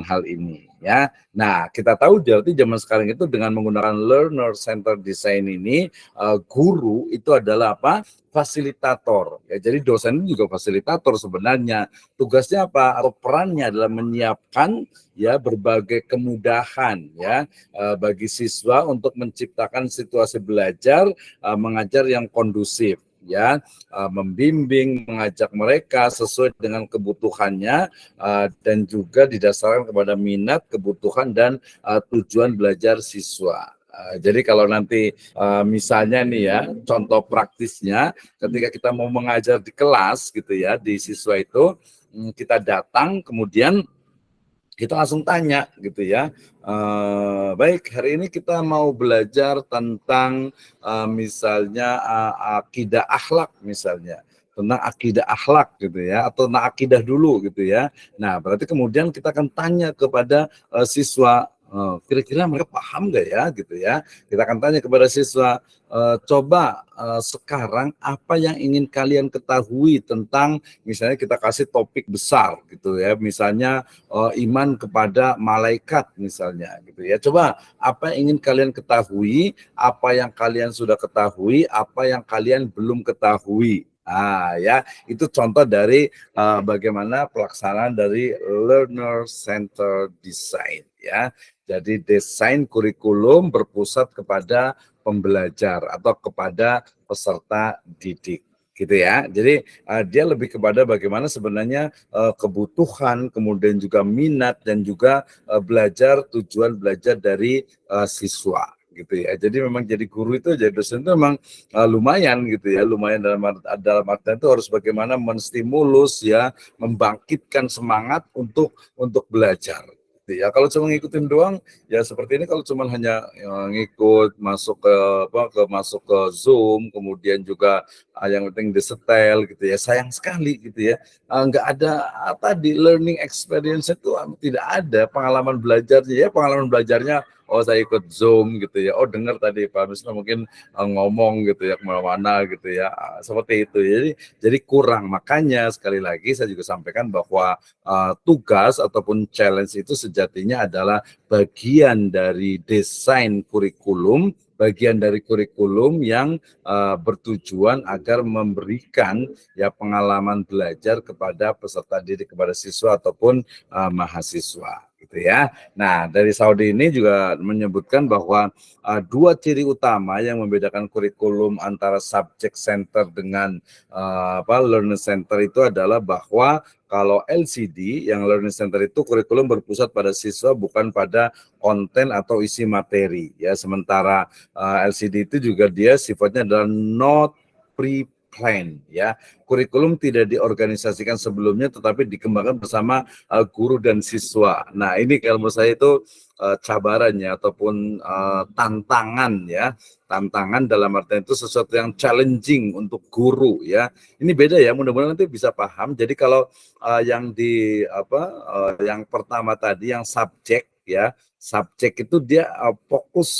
hal ini, ya. Nah, kita tahu berarti zaman sekarang itu dengan menggunakan learner center design ini, guru itu adalah fasilitator, ya. Jadi dosen itu juga fasilitator sebenarnya. Tugasnya apa? Atau perannya adalah menyiapkan, ya, berbagai kemudahan, ya, bagi siswa untuk menciptakan situasi belajar mengajar yang kondusif, ya, membimbing, mengajak mereka sesuai dengan kebutuhannya dan juga didasarkan kepada minat, kebutuhan dan tujuan belajar siswa. Jadi kalau nanti misalnya nih, ya, contoh praktisnya ketika kita mau mengajar di kelas gitu, ya, di siswa itu kita datang kemudian kita langsung tanya gitu, ya, baik, hari ini kita mau belajar tentang misalnya akidah akhlak misalnya, tentang akidah akhlak gitu, ya, atau tentang akidah dulu gitu, ya. Nah, berarti kemudian kita akan tanya kepada siswa, kira-kira mereka paham nggak, ya, gitu, ya. Kita akan tanya kepada siswa, coba sekarang apa yang ingin kalian ketahui tentang, misalnya kita kasih topik besar gitu, ya, misalnya iman kepada malaikat misalnya gitu, ya. Coba apa yang ingin kalian ketahui, apa yang kalian sudah ketahui, apa yang kalian belum ketahui. Ya, itu contoh dari bagaimana pelaksanaan dari learner center design ya. Jadi desain kurikulum berpusat kepada pembelajar atau kepada peserta didik gitu ya. Jadi dia lebih kepada bagaimana sebenarnya kebutuhan, kemudian juga minat dan juga tujuan belajar dari siswa gitu ya. Jadi memang jadi guru itu, jadi dosen itu memang lumayan gitu ya, lumayan dalam artian itu harus bagaimana menstimulus ya, membangkitkan semangat untuk belajar. Gitu ya. Kalau cuma ngikutin doang, ya seperti ini kalau cuma hanya ngikut masuk ke Zoom, kemudian juga yang penting disetel gitu ya, sayang sekali gitu ya. Nggak ada tadi learning experience itu tidak ada pengalaman belajarnya ya, pengalaman belajarnya oh saya ikut Zoom gitu ya, oh dengar tadi Pak Misna mungkin ngomong gitu ya kemana-mana gitu ya, seperti itu. Jadi kurang. Makanya sekali lagi saya juga sampaikan bahwa tugas ataupun challenge itu sejatinya adalah bagian dari desain kurikulum, bagian dari kurikulum yang bertujuan agar memberikan ya pengalaman belajar kepada peserta didik, kepada siswa ataupun mahasiswa gitu ya. Nah, dari Saudi ini juga menyebutkan bahwa dua ciri utama yang membedakan kurikulum antara subject center dengan learner center itu adalah bahwa kalau LCD yang learning center itu kurikulum berpusat pada siswa bukan pada konten atau isi materi ya, sementara LCD itu juga dia sifatnya adalah not pre-planned ya. Kurikulum tidak diorganisasikan sebelumnya tetapi dikembangkan bersama guru dan siswa. Nah, ini kalau menurut saya itu cabarannya ataupun tantangan ya. Tantangan dalam artian itu sesuatu yang challenging untuk guru ya. Ini beda ya, mudah-mudahan nanti bisa paham. Jadi kalau yang pertama tadi yang subjek ya, subjek itu dia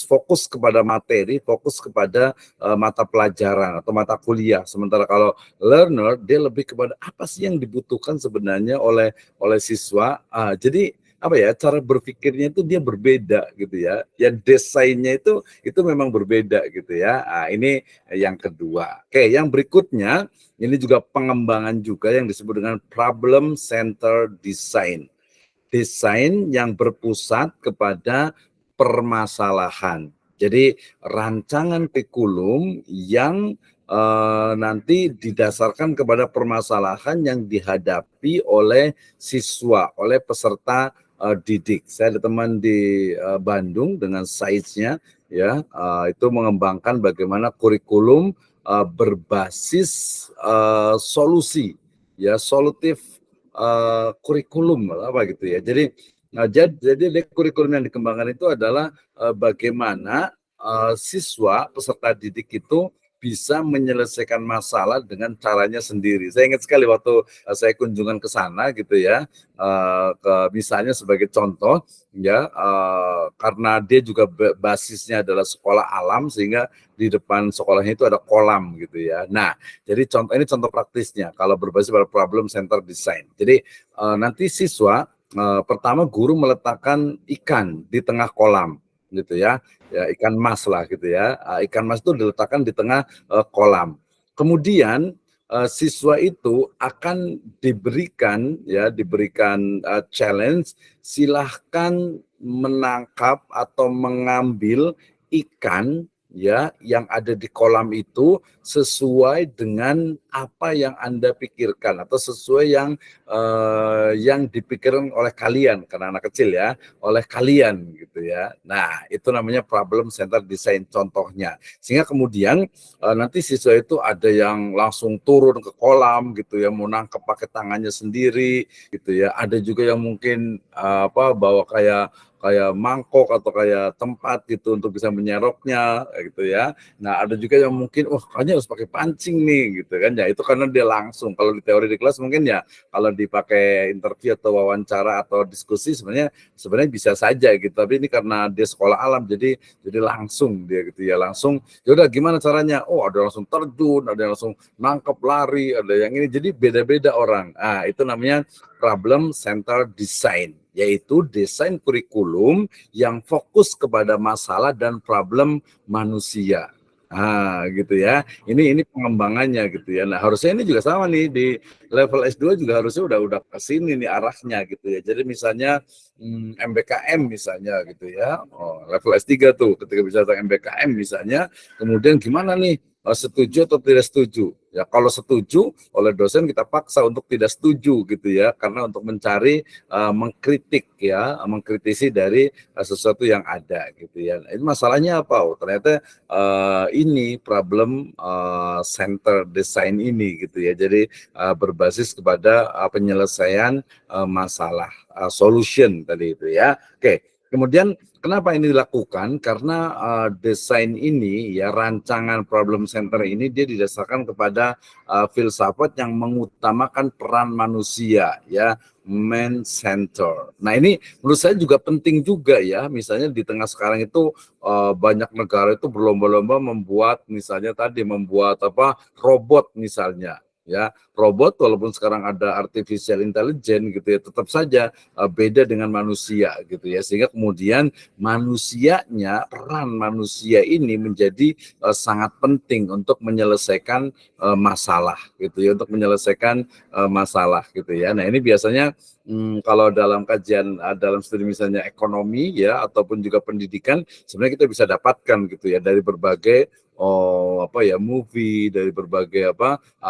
fokus kepada materi, fokus kepada mata pelajaran atau mata kuliah. Sementara kalau learner dia lebih kepada apa sih yang dibutuhkan sebenarnya oleh siswa. Jadi apa ya, cara berpikirnya itu dia berbeda gitu ya. Yang desainnya itu memang berbeda gitu ya. Ini yang kedua. Oke, yang berikutnya ini juga pengembangan juga yang disebut dengan problem center design. Desain yang berpusat kepada permasalahan. Jadi rancangan kurikulum yang nanti didasarkan kepada permasalahan yang dihadapi oleh siswa, oleh peserta didik. Saya ada teman di Bandung dengan size-nya ya, itu mengembangkan bagaimana kurikulum berbasis solusi ya, solutif kurikulum apa gitu ya. Jadi kurikulum yang dikembangkan itu adalah bagaimana siswa peserta didik itu bisa menyelesaikan masalah dengan caranya sendiri. Saya ingat sekali waktu saya kunjungan ke sana gitu ya, misalnya sebagai contoh ya, karena dia juga basisnya adalah sekolah alam sehingga di depan sekolahnya itu ada kolam gitu ya. Nah, jadi ini contoh praktisnya kalau berbasis pada problem center design. Jadi nanti siswa pertama guru meletakkan ikan di tengah kolam gitu ya, ikan mas lah gitu ya. Ikan mas itu diletakkan di tengah kolam. Kemudian siswa itu akan diberikan challenge, silahkan menangkap atau mengambil ikan ya yang ada di kolam itu sesuai dengan apa yang Anda pikirkan atau sesuai yang dipikirkan oleh kalian, karena anak kecil ya, oleh kalian gitu ya. Nah, itu namanya problem center design contohnya. Sehingga kemudian nanti siswa itu ada yang langsung turun ke kolam gitu ya, mau nangkep pakai tangannya sendiri gitu ya. Ada juga yang mungkin bawa kayak mangkok atau kayak tempat gitu untuk bisa menyeroknya gitu ya. Nah, ada juga yang mungkin kayaknya harus pakai pancing nih gitu kan ya. Itu karena dia langsung. Kalau di teori di kelas mungkin ya kalau dipakai interview atau wawancara atau diskusi sebenarnya bisa saja gitu. Tapi ini karena dia sekolah alam jadi langsung dia gitu ya. Langsung ya udah gimana caranya? Oh, ada langsung terjun, ada yang langsung nangkep lari, ada yang ini. Jadi beda-beda orang. Itu namanya problem center design, yaitu desain kurikulum yang fokus kepada masalah dan problem manusia. Gitu ya. Ini pengembangannya gitu ya. Nah, harusnya ini juga sama nih di level S2 juga harusnya udah ke sini nih arahnya gitu ya. Jadi misalnya MBKM misalnya gitu ya. Oh, level S3 tuh ketika bicara tentang MBKM misalnya, kemudian gimana nih? Setuju atau tidak setuju? Ya, kalau setuju oleh dosen kita paksa untuk tidak setuju gitu ya, karena untuk mencari mengkritik ya, mengkritisi dari sesuatu yang ada gitu ya. Nah, ini masalahnya apa? Oh, ternyata ini problem center design ini gitu ya. Jadi berbasis kepada penyelesaian masalah, solution tadi itu ya. Oke, kemudian kenapa ini dilakukan? Karena desain ini ya, rancangan problem center ini dia didasarkan kepada filsafat yang mengutamakan peran manusia ya, man center. Nah, ini menurut saya juga penting juga ya, misalnya di tengah sekarang itu banyak negara itu berlomba-lomba membuat misalnya tadi membuat robot misalnya ya, robot walaupun sekarang ada artificial intelligence gitu ya, tetap saja beda dengan manusia gitu ya, sehingga kemudian manusianya, peran manusia ini menjadi sangat penting untuk menyelesaikan masalah gitu ya, untuk menyelesaikan masalah gitu ya. Nah, ini biasanya kalau dalam kajian dalam studi misalnya ekonomi ya ataupun juga pendidikan, sebenarnya kita bisa dapatkan gitu ya dari berbagai movie, dari berbagai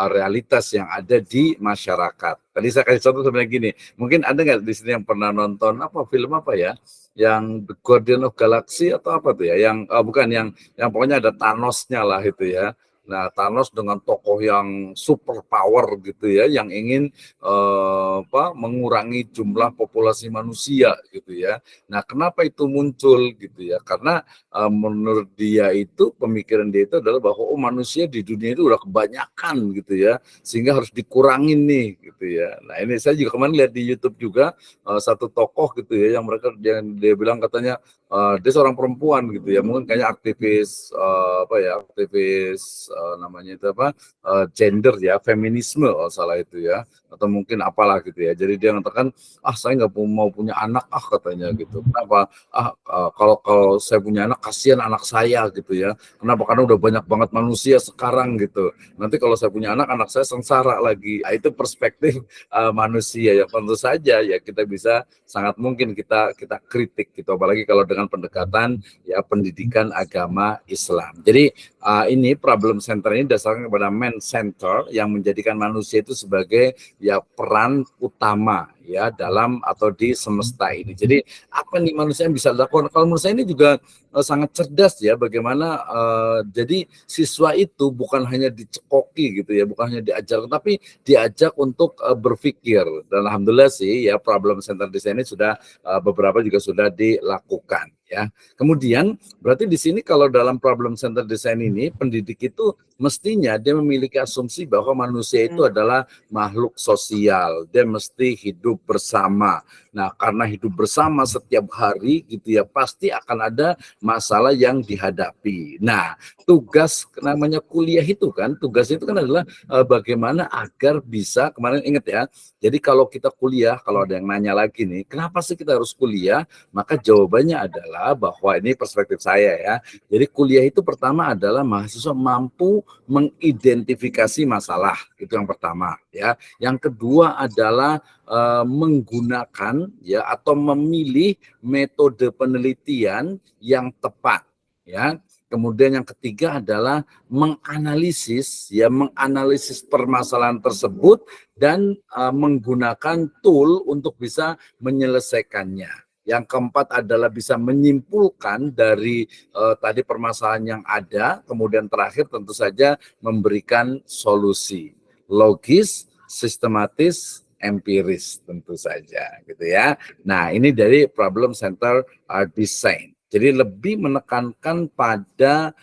realitas yang ada di masyarakat. Tadi saya kasih contoh sebenarnya gini, mungkin ada nggak di sini yang pernah nonton film apa ya, yang The Guardian of Galaxy atau apa tuh ya, yang bukan yang pokoknya ada Thanos-nya lah itu ya. Nah, Thanos dengan tokoh yang super power gitu ya, yang ingin mengurangi jumlah populasi manusia gitu ya. Nah, kenapa itu muncul gitu ya? Karena menurut dia itu, pemikiran dia itu adalah bahwa manusia di dunia itu udah kebanyakan gitu ya, sehingga harus dikurangin nih gitu ya. Nah, ini saya juga kemarin lihat di YouTube juga satu tokoh gitu ya, yang dia bilang katanya dia seorang perempuan gitu ya, mungkin kayaknya aktivis aktivis namanya itu gender ya, feminisme kalau salah itu ya, atau mungkin apalah gitu ya. Jadi dia mengatakan, saya nggak mau punya anak katanya gitu. Kenapa? Kalau saya punya anak, kasihan anak saya gitu ya. Kenapa? Karena udah banyak banget manusia sekarang gitu. Nanti kalau saya punya anak saya sengsara lagi. Itu perspektif manusia ya. Tentu saja ya kita bisa, sangat mungkin kita kritik gitu, apalagi kalau dengan pendekatan ya pendidikan agama Islam. Jadi ini problem center ini dasarnya kepada man center, yang menjadikan manusia itu sebagai ya peran utama ya dalam atau di semesta ini. Jadi apa nih manusia yang bisa dilakukan? Kalau menurut saya ini juga sangat cerdas ya, bagaimana jadi siswa itu bukan hanya dicekoki gitu ya, bukan hanya diajar, tapi diajak untuk berpikir. Dan alhamdulillah sih ya, problem center design ini sudah beberapa juga sudah dilakukan ya. Kemudian berarti di sini kalau dalam problem center design ini, pendidik itu mestinya dia memiliki asumsi bahwa manusia itu adalah makhluk sosial, dia mesti hidup bersama. Nah, karena hidup bersama setiap hari gitu ya, pasti akan ada masalah yang dihadapi. Nah, tugas namanya kuliah itu kan, tugas itu kan adalah bagaimana agar bisa, kemarin ingat ya, jadi kalau kita kuliah, kalau ada yang nanya lagi nih, kenapa sih kita harus kuliah? Maka jawabannya adalah bahwa ini perspektif saya ya. Jadi kuliah itu pertama adalah mahasiswa mampu mengidentifikasi masalah, itu yang pertama ya. Yang kedua adalah menggunakan ya atau memilih metode penelitian yang tepat ya. Kemudian yang ketiga adalah menganalisis permasalahan tersebut dan menggunakan tool untuk bisa menyelesaikannya. Yang keempat adalah bisa menyimpulkan dari tadi permasalahan yang ada, kemudian terakhir tentu saja memberikan solusi logis, sistematis, empiris tentu saja gitu ya. Nah, ini dari problem center design. Jadi lebih menekankan pada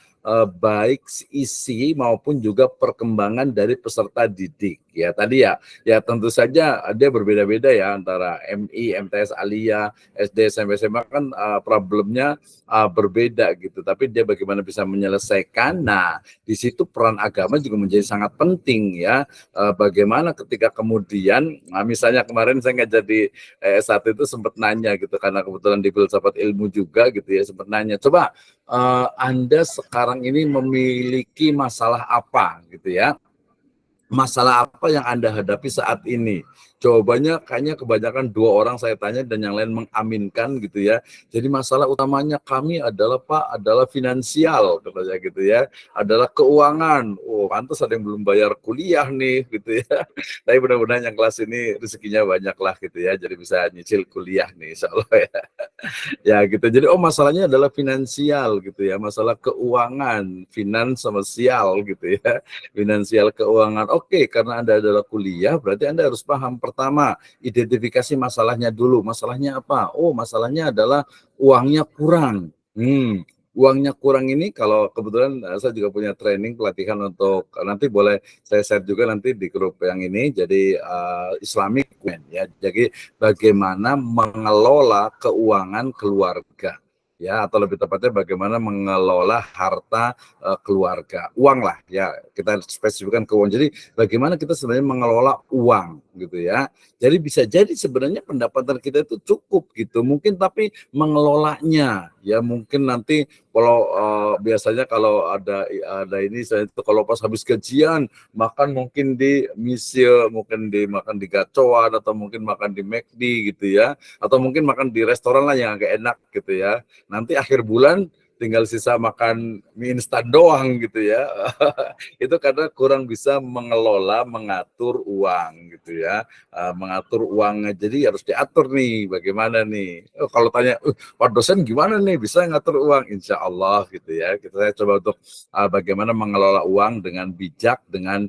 baik isi maupun juga perkembangan dari peserta didik Ya tadi ya tentu saja dia berbeda-beda ya antara MI, MTS, Aliyah, SD, SMP, SMA kan problemnya berbeda gitu. Tapi dia bagaimana bisa menyelesaikan. Nah, di situ peran agama juga menjadi sangat penting ya. Bagaimana ketika kemudian, misalnya kemarin saya nggak jadi S1 itu sempat nanya gitu karena kebetulan di filsafat ilmu juga gitu ya, sempat nanya, coba Anda sekarang ini memiliki masalah apa gitu ya. Masalah apa yang Anda hadapi saat ini? Jawabannya kayaknya kebanyakan 2 orang saya tanya dan yang lain mengaminkan gitu ya. Jadi masalah utamanya kami adalah Pak, adalah finansial katanya gitu ya. Adalah keuangan. Oh, pantas ada yang belum bayar kuliah nih gitu ya. Tapi mudah-mudahan yang kelas ini rezekinya banyak lah gitu ya. Jadi bisa nyicil kuliah nih insya Allah ya. Ya gitu. Jadi masalahnya adalah finansial gitu ya, masalah keuangan, finans sama sial gitu ya. Finansial keuangan. Oke, karena Anda adalah kuliah berarti Anda harus paham pertama, identifikasi masalahnya dulu. Masalahnya apa? Oh, masalahnya adalah uangnya kurang. Uangnya kurang ini kalau kebetulan saya juga punya training pelatihan untuk nanti boleh saya share juga nanti di grup yang ini jadi Islamic ya. Jadi bagaimana mengelola keuangan keluarga ya atau lebih tepatnya bagaimana mengelola harta keluarga uang lah ya kita spesifikkan ke uang. Jadi bagaimana kita sebenarnya mengelola uang gitu ya. Jadi bisa jadi sebenarnya pendapatan kita itu cukup gitu mungkin tapi mengelolanya ya mungkin nanti kalau biasanya kalau ada ini saya itu kalau pas habis gajian makan mungkin di misil, mungkin makan di gacoan atau mungkin makan di McD gitu ya, atau mungkin makan di restoran lah yang agak enak gitu ya. Nanti akhir bulan tinggal sisa makan mie instan doang gitu ya. Itu karena kurang bisa mengelola, mengatur uang gitu ya. Mengatur uangnya, jadi harus diatur nih bagaimana nih. Kalau tanya, Pak dosen gimana nih bisa ngatur uang? Insya Allah gitu ya. Saya coba untuk bagaimana mengelola uang dengan bijak, dengan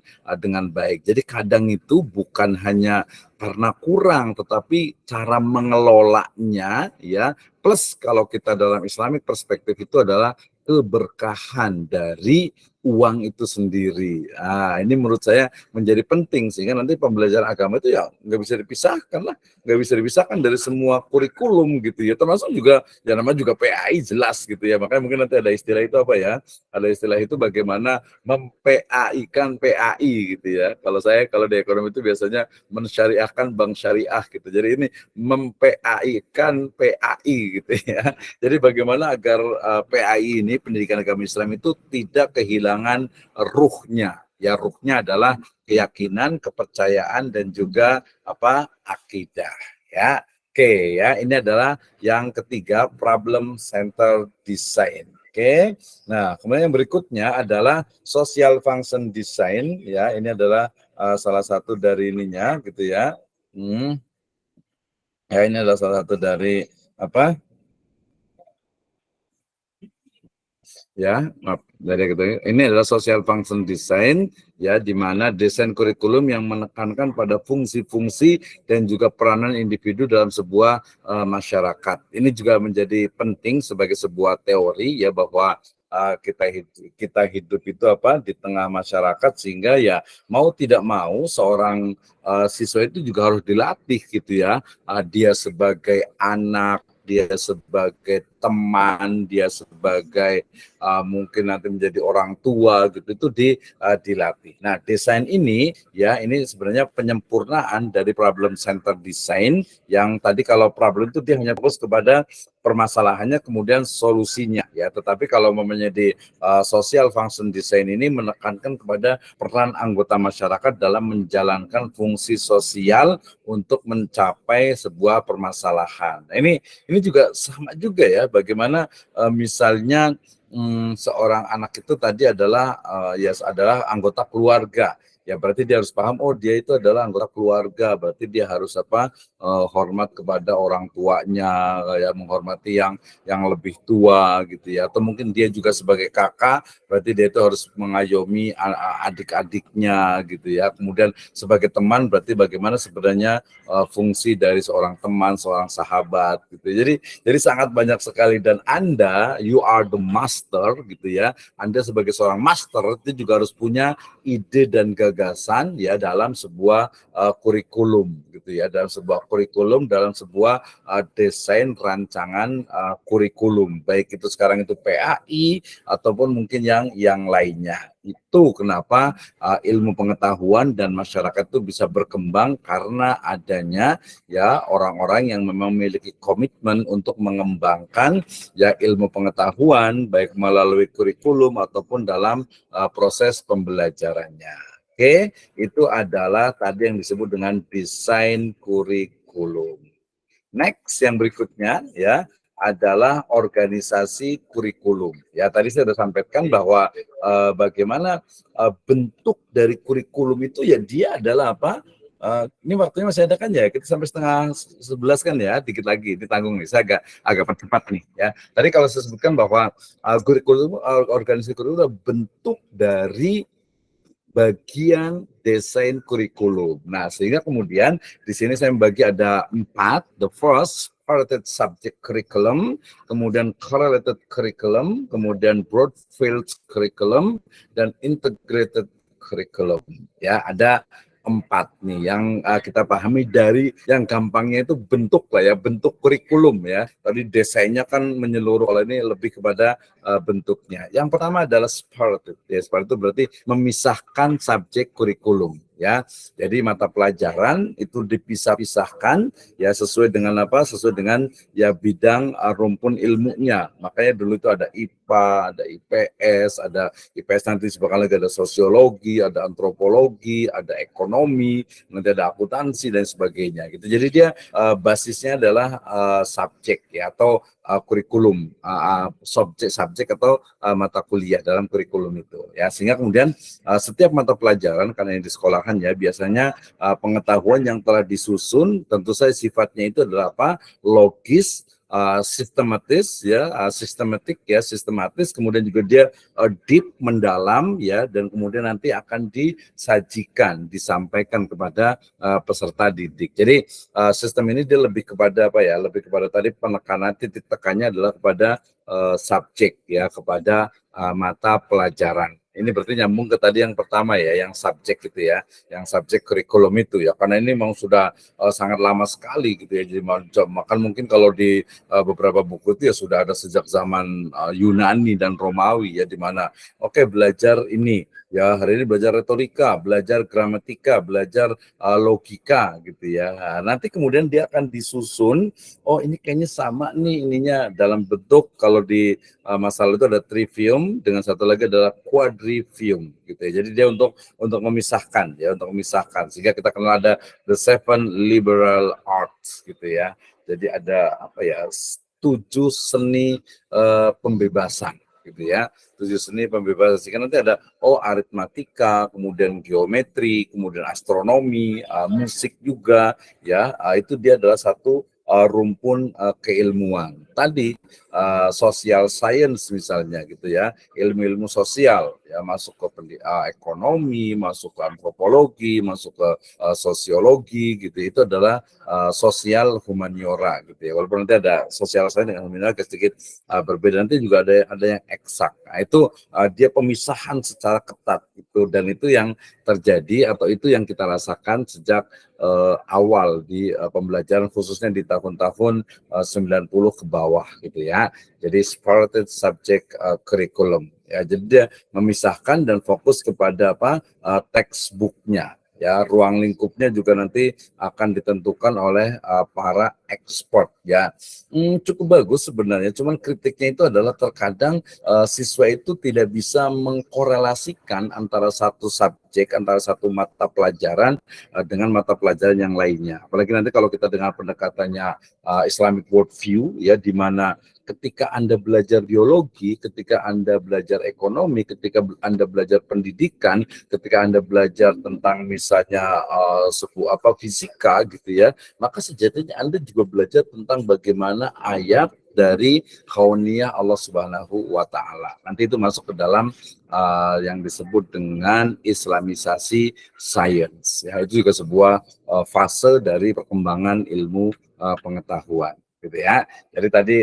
baik. Jadi kadang itu bukan hanya karena kurang, tetapi cara mengelolanya ya. Plus kalau kita dalam Islamic perspektif itu adalah keberkahan dari uang itu sendiri. Ini menurut saya menjadi penting sehingga nanti pembelajaran agama itu ya nggak bisa dipisahkan lah, nggak bisa dipisahkan dari semua kurikulum gitu ya. Termasuk juga ya namanya juga PAI jelas gitu ya. Makanya mungkin nanti ada istilah itu apa ya? Ada istilah itu bagaimana mem-PAI-kan PAI gitu ya. Kalau di ekonomi itu biasanya mensyariahkan bank syariah gitu. Jadi ini mem-PAI-kan PAI gitu ya. Jadi bagaimana agar PAI ini pendidikan agama Islam itu tidak kehilangan ruhnya. Ya ruhnya adalah keyakinan, kepercayaan dan juga akidah ya. Oke ya, ini adalah yang ketiga problem center design. Oke. Nah, kemudian yang berikutnya adalah social function design ya. Ini adalah salah satu dari ininya gitu ya. Ya ini adalah salah satu dari ya maaf dari gitu. Ini adalah social function design ya di mana desain kurikulum yang menekankan pada fungsi-fungsi dan juga peranan individu dalam sebuah masyarakat. Ini juga menjadi penting sebagai sebuah teori ya bahwa kita hidup itu di tengah masyarakat sehingga ya mau tidak mau seorang siswa itu juga harus dilatih gitu ya. Dia sebagai anak, dia sebagai teman, dia sebagai mungkin nanti menjadi orang tua gitu itu dilatih. Nah, desain ini ya ini sebenarnya penyempurnaan dari problem center design yang tadi kalau problem itu dia hanya fokus kepada permasalahannya kemudian solusinya ya. Tetapi kalau menjadi social function design ini menekankan kepada peran anggota masyarakat dalam menjalankan fungsi sosial untuk mencapai sebuah permasalahan. Nah, ini juga sama juga ya bagaimana misalnya seorang anak itu tadi adalah adalah anggota keluarga. Ya berarti dia harus paham dia itu adalah anggota keluarga, berarti dia harus hormat kepada orang tuanya ya, menghormati yang lebih tua gitu ya. Atau mungkin dia juga sebagai kakak, berarti dia itu harus mengayomi adik-adiknya gitu ya. Kemudian sebagai teman berarti bagaimana sebenarnya fungsi dari seorang teman, seorang sahabat gitu. Jadi sangat banyak sekali dan Anda you are the master gitu ya. Anda sebagai seorang master itu juga harus punya ide dan gagasan gagasan ya dalam sebuah kurikulum gitu ya, dalam sebuah kurikulum, dalam sebuah desain rancangan kurikulum, baik itu sekarang itu PAI ataupun mungkin yang lainnya. Itu kenapa ilmu pengetahuan dan masyarakat itu bisa berkembang karena adanya ya orang-orang yang memang memiliki komitmen untuk mengembangkan ya ilmu pengetahuan baik melalui kurikulum ataupun dalam proses pembelajarannya. Oke, itu adalah tadi yang disebut dengan desain kurikulum. Next yang berikutnya ya adalah organisasi kurikulum. Ya tadi saya sudah sampaikan bahwa bagaimana bentuk dari kurikulum itu ya dia adalah apa? Ini waktunya masih ada kan ya? Kita sampai setengah 11 kan ya? Dikit lagi ditanggung nih. Saya agak percepat nih ya. Tadi kalau saya sebutkan bahwa kurikulum organisasi kurikulum adalah bentuk dari bagian desain kurikulum. Nah, sehingga kemudian di sini saya membagi ada 4. The first, correlated subject curriculum, kemudian correlated curriculum, kemudian broad field curriculum, dan integrated curriculum. Ya, ada 4 nih yang kita pahami dari yang gampangnya itu bentuk lah ya, bentuk kurikulum ya. Tadi desainnya kan menyeluruh, kalau ini lebih kepada bentuknya. Yang pertama adalah separated. Ya, separated itu berarti memisahkan subjek kurikulum ya. Jadi mata pelajaran itu dipisah-pisahkan ya sesuai dengan apa? Sesuai dengan ya bidang rumpun ilmunya. Makanya dulu itu ada IPA, ada IPS, ada IPS nanti bakal lagi ada sosiologi, ada antropologi, ada ekonomi, nanti ada akuntansi dan sebagainya gitu. Jadi dia basisnya adalah subjek ya atau kurikulum, subjek atau mata kuliah dalam kurikulum itu ya, sehingga kemudian setiap mata pelajaran karena yang di sekolahan ya biasanya pengetahuan yang telah disusun tentu saja sifatnya itu adalah apa, logis, sistematis ya, sistematis, kemudian juga dia deep, mendalam ya, dan kemudian nanti akan disampaikan kepada peserta didik. Jadi sistem ini dia lebih kepada apa ya, lebih kepada tadi penekanan, titik tekannya adalah kepada subjek ya, kepada mata pelajaran. Ini berarti nyambung ke tadi yang pertama ya, yang subjek gitu ya, yang subjek kurikulum itu ya, karena ini memang sudah sangat lama sekali gitu ya. Jadi makan mungkin kalau di beberapa buku itu ya sudah ada sejak zaman Yunani dan Romawi ya, di mana oke, belajar ini ya, hari ini belajar retorika, belajar gramatika, belajar logika gitu ya. Nah, nanti kemudian dia akan disusun, oh ini kayaknya sama nih ininya dalam bentuk, kalau di masalah itu ada trivium, dengan satu lagi adalah quadrivium gitu ya. Jadi dia untuk memisahkan ya, untuk memisahkan, sehingga kita kenal ada the 7 liberal arts gitu ya. Jadi ada apa ya, 7 seni pembebasan gitu ya, 7 seni pembebasan, sehingga nanti ada aritmatika, kemudian geometri, kemudian astronomi, musik juga ya, itu dia adalah satu rumpun keilmuan. Tadi social science misalnya gitu ya, ilmu-ilmu sosial ya, masuk ke ekonomi, masuk ke antropologi, masuk ke sosiologi gitu, itu adalah sosial humaniora gitu ya. Walaupun nanti ada sosial science dengan humaniora sedikit berbeda, nanti juga ada yang eksak. Nah, itu dia pemisahan secara ketat itu, dan itu yang terjadi atau itu yang kita rasakan sejak awal di pembelajaran, khususnya di tahun-tahun 90 ke bawah gitu ya. Jadi separated subject curriculum ya, jadi dia memisahkan dan fokus kepada apa, textbooknya ya. Ruang lingkupnya juga nanti akan ditentukan oleh para expert ya. Cukup bagus sebenarnya, cuman kritiknya itu adalah terkadang siswa itu tidak bisa mengkorelasikan antara satu subjek, antara satu mata pelajaran dengan mata pelajaran yang lainnya. Apalagi nanti kalau kita dengar pendekatannya Islamic worldview ya, di mana ketika Anda belajar biologi, ketika Anda belajar ekonomi, ketika Anda belajar pendidikan, ketika Anda belajar tentang misalnya sebuah fisika gitu ya, maka sejatinya Anda juga belajar tentang bagaimana ayat dari kauniyah Allah Subhanahu wa taala. Nanti itu masuk ke dalam yang disebut dengan Islamisasi sains. Ya, itu juga sebuah fase dari perkembangan ilmu pengetahuan. gitu ya. Jadi tadi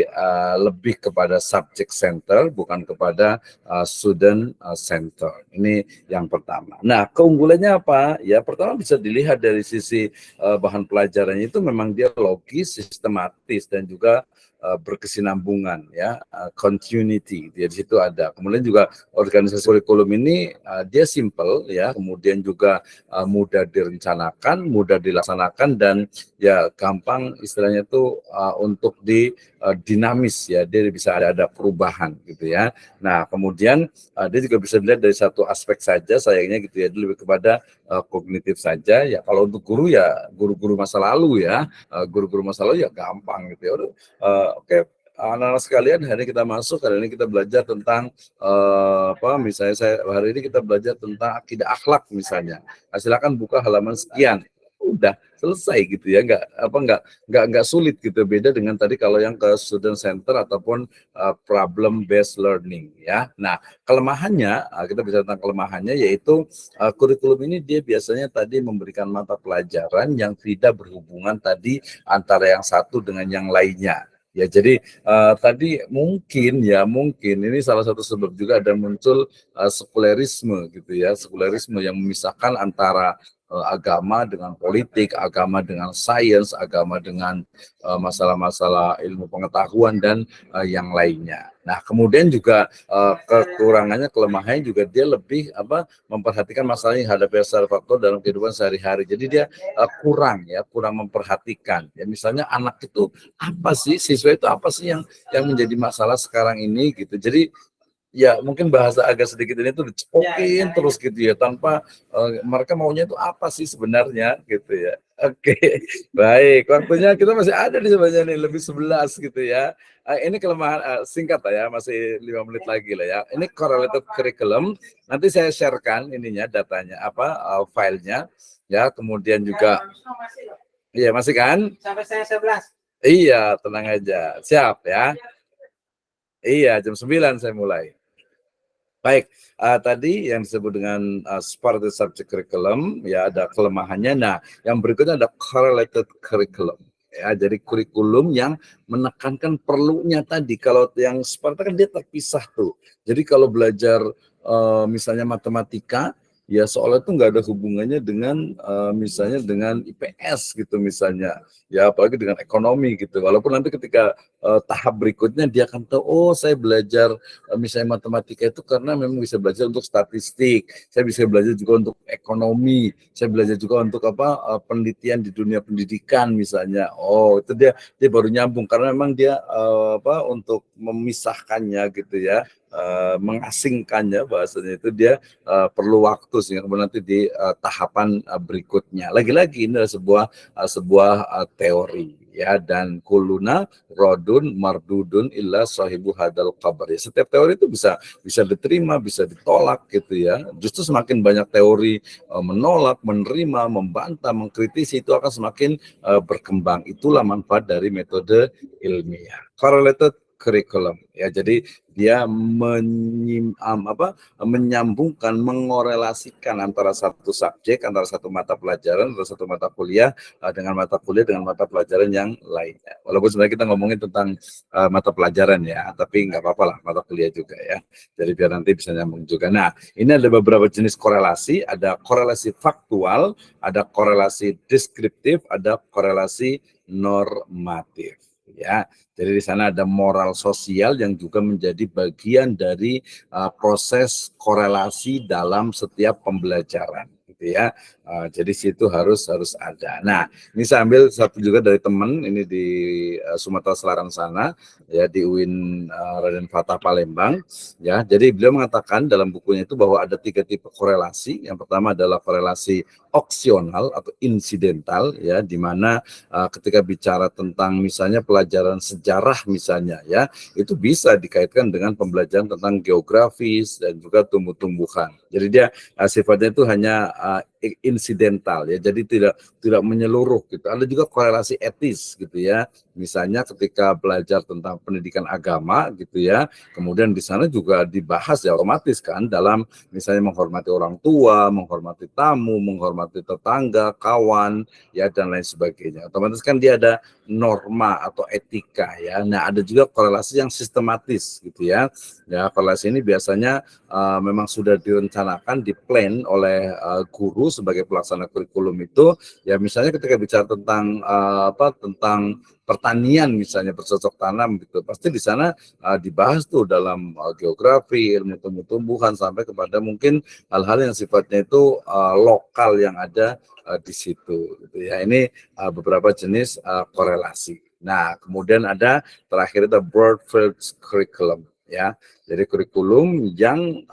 lebih kepada subject center bukan kepada student center. Ini yang pertama. Nah, keunggulannya apa? Ya, pertama bisa dilihat dari sisi bahan pelajarannya itu memang dia logis, sistematis dan juga berkesinambungan ya, continuity di situ ada. Kemudian juga organisasi kurikulum ini dia simple ya, kemudian juga mudah direncanakan, mudah dilaksanakan dan ya gampang istilahnya itu untuk dinamis ya, dia bisa ada perubahan gitu ya. Nah, kemudian dia juga bisa dilihat dari satu aspek saja sayangnya gitu ya, dia lebih kepada kognitif saja ya. Kalau untuk guru ya guru-guru masa lalu ya, guru-guru masa lalu ya gampang gitu ya. Oke, anak-anak sekalian, hari ini kita masuk, hari ini kita belajar tentang misalnya hari ini kita belajar tentang akidah akhlak misalnya. Nah, silakan buka halaman sekian. Udah selesai gitu ya, nggak sulit gitu. Beda dengan tadi kalau yang ke student center ataupun problem based learning ya. Nah, kelemahannya kita bicara tentang kelemahannya yaitu kurikulum ini dia biasanya tadi memberikan mata pelajaran yang tidak berhubungan tadi antara yang satu dengan yang lainnya. Ya, jadi tadi mungkin ini salah satu sebab juga ada muncul sekulerisme gitu ya, sekulerisme yang memisahkan antara agama dengan politik, agama dengan sains, agama dengan masalah-masalah ilmu pengetahuan dan yang lainnya. Nah, kemudian juga kekurangannya, kelemahannya juga dia lebih memperhatikan masalah yang hadapi secara faktor dalam kehidupan sehari-hari. Jadi dia kurang memperhatikan. Ya, misalnya anak itu apa sih, siswa itu apa sih yang menjadi masalah sekarang ini gitu. Jadi ya mungkin bahasa agak sedikit ini tuh dicepokin terus gitu ya, tanpa mereka maunya itu apa sih sebenarnya gitu ya. Oke, baik, waktunya kita masih ada di sebenarnya nih, lebih 11 gitu ya. Ini kelemahan singkat lah ya, masih 5 menit lagi lah ya. Ini correlated curriculum, nanti saya sharekan ininya, datanya filenya ya, kemudian juga iya masih kan? Sampai saya 11. Iya, tenang aja. Siap ya. Iya, jam 9 saya mulai. Baik, tadi yang disebut dengan supported subject curriculum, ya ada kelemahannya. Nah, yang berikutnya ada correlated curriculum. Ya, jadi kurikulum yang menekankan perlunya tadi. Kalau yang Sparta kan dia terpisah tuh. Jadi kalau belajar misalnya matematika, ya soalnya itu nggak ada hubungannya dengan misalnya dengan IPS gitu misalnya. Ya apalagi dengan ekonomi gitu. Walaupun nanti ketika tahap berikutnya dia akan tahu, oh saya belajar misalnya matematika itu karena memang bisa belajar untuk statistik, saya bisa belajar juga untuk ekonomi, saya belajar juga untuk penelitian di dunia pendidikan misalnya. Oh itu dia baru nyambung karena memang dia untuk memisahkannya gitu ya, mengasingkannya bahasanya itu dia perlu waktu sehingga kemudian nanti di tahapan berikutnya. Lagi-lagi ini adalah sebuah teori ya, dan kuluna rodun mardudun illa sahibu hadal kabar. Ya, setiap teori itu bisa diterima, bisa ditolak gitu ya. Justru semakin banyak teori menolak, menerima, membantah, mengkritisi, itu akan semakin berkembang. Itulah manfaat dari metode ilmiah. Correlated curriculum ya, jadi dia menyambungkan, mengorelasikan antara satu subjek, antara satu mata pelajaran atau satu mata kuliah dengan mata kuliah dengan mata pelajaran yang lainnya. Walaupun sebenarnya kita ngomongin tentang mata pelajaran ya, tapi nggak apa-apa lah mata kuliah juga ya. Jadi biar nanti bisa nyambung juga. Nah, ini ada beberapa jenis korelasi, ada korelasi faktual, ada korelasi deskriptif, ada korelasi normatif. Ya, jadi di sana ada moral sosial yang juga menjadi bagian dari proses korelasi dalam setiap pembelajaran, gitu ya. Jadi situ harus ada. Nah, ini saya ambil satu juga dari teman ini di Sumatera Selatan sana, ya di UIN Raden Fatah Palembang. Ya, jadi beliau mengatakan dalam bukunya itu bahwa ada 3 tipe korelasi. Yang pertama adalah korelasi opsional atau insidental, ya, di mana ketika bicara tentang misalnya pelajaran sejarah misalnya ya, itu bisa dikaitkan dengan pembelajaran tentang geografis dan juga tumbuh-tumbuhan. Jadi dia sifatnya itu hanya insidental ya, jadi tidak menyeluruh gitu. Ada juga korelasi etis gitu ya, misalnya ketika belajar tentang pendidikan agama gitu ya, kemudian di sana juga dibahas ya otomatis kan dalam misalnya menghormati orang tua, menghormati tamu, menghormati tetangga, kawan ya dan lain sebagainya. Otomatis kan dia ada norma atau etika ya. Nah, ada juga korelasi yang sistematis gitu ya. Ya, korelasi ini biasanya memang sudah direncanakan, diplan oleh guru sebagai pelaksana kurikulum itu. Ya, misalnya ketika bicara tentang tentang pertanian misalnya bercocok tanam gitu, pasti di sana dibahas tuh dalam geografi, ilmu tumbuh-tumbuhan sampai kepada mungkin hal-hal yang sifatnya itu lokal yang ada di situ gitu ya. Ini beberapa jenis korelasi. Nah, kemudian ada terakhir itu broad field curriculum ya. Jadi kurikulum yang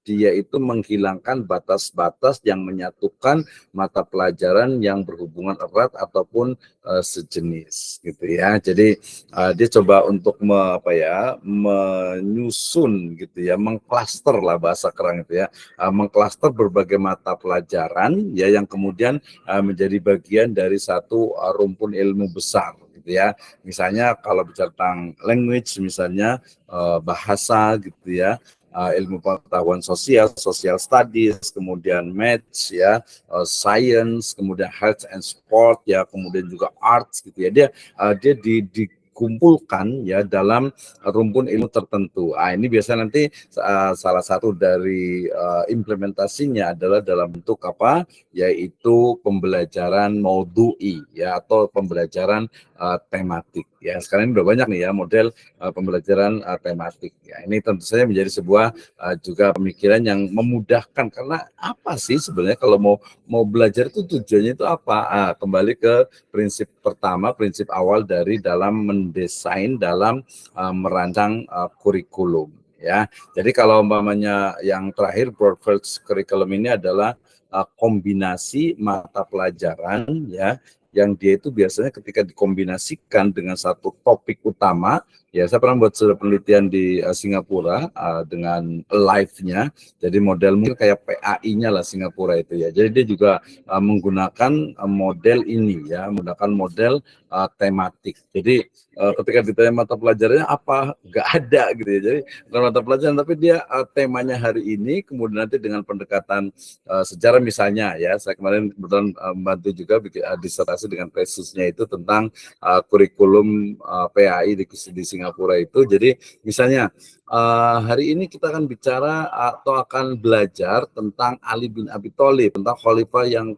dia itu menghilangkan batas-batas yang menyatukan mata pelajaran yang berhubungan erat ataupun sejenis gitu ya. Jadi dia coba untuk menyusun gitu ya, mengklaster lah bahasa keren itu ya, mengklaster berbagai mata pelajaran ya yang kemudian menjadi bagian dari satu rumpun ilmu besar gitu ya. Misalnya kalau bicara tentang language misalnya bahasa gitu ya, ilmu pengetahuan sosial, social studies, kemudian maths ya, science, kemudian health and sport ya, kemudian juga arts gitu ya. Dia dikumpulkan ya dalam rumpun ilmu tertentu. Ini biasa nanti salah satu dari implementasinya adalah dalam bentuk apa? Yaitu pembelajaran maudhu'i ya atau pembelajaran tematik ya. Sekarang ini udah banyak nih ya model pembelajaran tematik ya. Ini tentu saja menjadi sebuah juga pemikiran yang memudahkan, karena apa sih sebenarnya kalau mau belajar itu tujuannya itu apa? Kembali ke prinsip pertama, prinsip awal dari dalam mendesain, dalam merancang kurikulum ya. Jadi kalau umpamanya yang terakhir broad field curriculum ini adalah kombinasi mata pelajaran ya yang dia itu biasanya ketika dikombinasikan dengan satu topik utama ya. Saya pernah buat sudah penelitian di Singapura dengan live-nya, jadi model mungkin kayak PAI-nya lah Singapura itu ya. Jadi dia juga menggunakan model ini ya, menggunakan model tematik. Jadi ketika ditanya mata pelajarannya apa, nggak ada gitu ya. Jadi bukan mata pelajaran tapi dia temanya hari ini, kemudian nanti dengan pendekatan sejarah misalnya ya. Saya kemarin kebetulan membantu juga bikin disertasi dengan tesisnya itu tentang kurikulum PAI di Singapura itu. Jadi misalnya hari ini kita akan bicara atau akan belajar tentang Ali bin Abi Thalib, tentang khalifah yang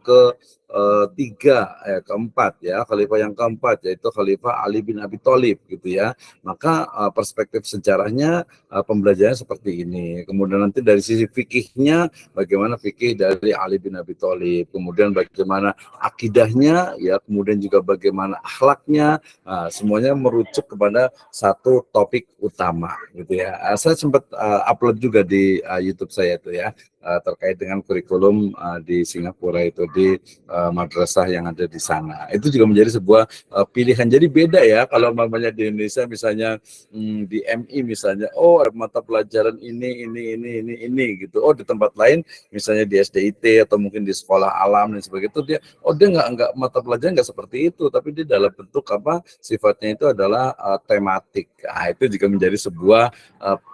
keempat ya, khalifah yang keempat yaitu khalifah Ali bin Abi Thalib gitu ya. Maka perspektif sejarahnya pembelajarannya seperti ini. Kemudian nanti dari sisi fikihnya bagaimana fikih dari Ali bin Abi Thalib, kemudian bagaimana akidahnya ya, kemudian juga bagaimana akhlaknya, semuanya merujuk kepada satu topik utama gitu ya. Saya sempat upload juga di YouTube saya itu ya, terkait dengan kurikulum di Singapura itu di madrasah yang ada di sana. Itu juga menjadi sebuah pilihan. Jadi beda ya kalau mamanya di Indonesia misalnya di MI misalnya, oh ada mata pelajaran ini gitu. Oh di tempat lain misalnya di SDIT atau mungkin di sekolah alam dan sebagainya itu dia nggak mata pelajaran nggak seperti itu, tapi dia dalam bentuk apa sifatnya itu adalah tematik. Itu juga menjadi sebuah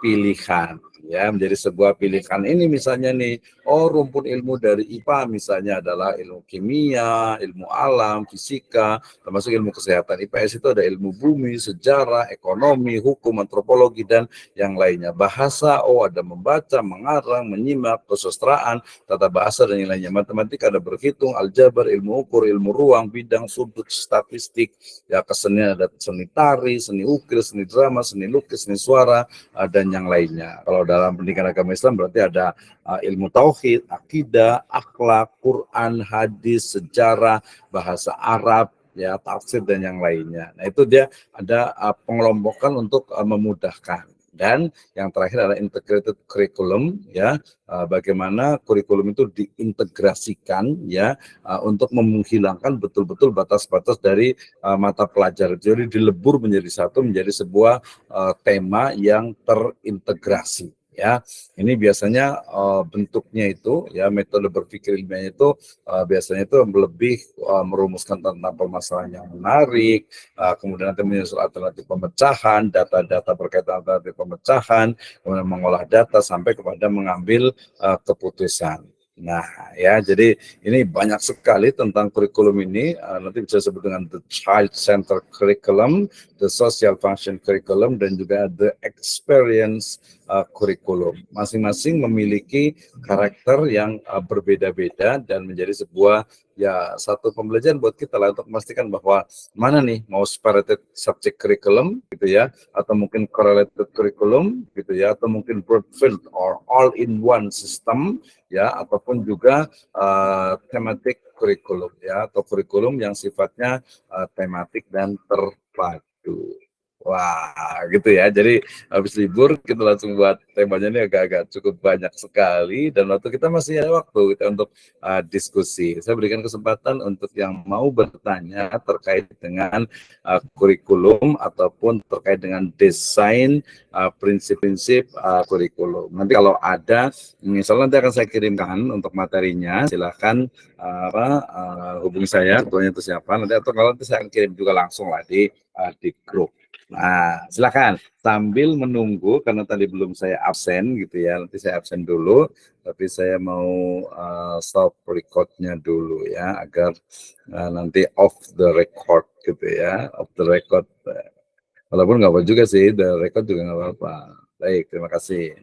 pilihan ya, menjadi sebuah pilihan. Ini misalnya nih, oh rumpun ilmu dari IPA misalnya adalah ilmu kimia, ilmu alam, fisika, termasuk ilmu kesehatan. IPS itu ada ilmu bumi, sejarah, ekonomi, hukum, antropologi dan yang lainnya. Bahasa, oh ada membaca, mengarang, menyimak, kesusastraan, tata bahasa dan yang lainnya. Matematika ada berhitung, aljabar, ilmu ukur, ilmu ruang, bidang, sudut, statistik, ya kesenian ada seni tari, seni ukir, seni drama, seni lukis, seni suara, dan yang lainnya. Kalau dalam pendidikan agama Islam berarti ada ilmu tauhid, akidah, akhlak, Quran, hadis, sejarah, bahasa Arab, ya tafsir dan yang lainnya. Nah itu dia ada pengelompokan untuk memudahkan. Dan yang terakhir adalah integrated curriculum ya, bagaimana kurikulum itu diintegrasikan ya untuk menghilangkan betul-betul batas-batas dari mata pelajaran. Jadi dilebur menjadi satu, menjadi sebuah tema yang terintegrasi Ya, ini biasanya bentuknya itu ya metode berpikir ilmiahnya itu biasanya itu lebih merumuskan tentang permasalahan yang menarik, kemudian nanti menyusun alternatif pemecahan, data-data berkaitan alternatif pemecahan, kemudian mengolah data sampai kepada mengambil keputusan. Nah, ya, jadi ini banyak sekali tentang kurikulum ini. Nanti bisa disebut dengan the child center curriculum, the social function curriculum, dan juga the experience kurikulum. Masing-masing memiliki karakter yang berbeda-beda dan menjadi sebuah ya satu pembelajaran buat kita lah untuk memastikan bahwa mana nih mau separated subject curriculum gitu ya, atau mungkin correlated curriculum gitu ya, atau mungkin broad field or all in one system ya, ataupun juga thematic curriculum ya, atau kurikulum yang sifatnya tematik dan terpadu. Wah, gitu ya. Jadi habis libur kita langsung buat temanya ini agak-agak cukup banyak sekali dan waktu kita masih ada waktu kita untuk diskusi. Saya berikan kesempatan untuk yang mau bertanya terkait dengan kurikulum ataupun terkait dengan desain prinsip-prinsip kurikulum. Nanti kalau ada, misalnya nanti akan saya kirimkan untuk materinya, silahkan hubungi saya, ketuanya itu siapa, nanti atau kalau nanti saya akan kirim juga langsung lah di grup. Nah, silakan sambil menunggu karena tadi belum saya absen gitu ya. Nanti saya absen dulu, tapi saya mau stop recordnya dulu ya agar nanti off the record gitu ya, off the record. Walaupun nggak apa juga sih, the record juga nggak apa-apa. Baik, terima kasih.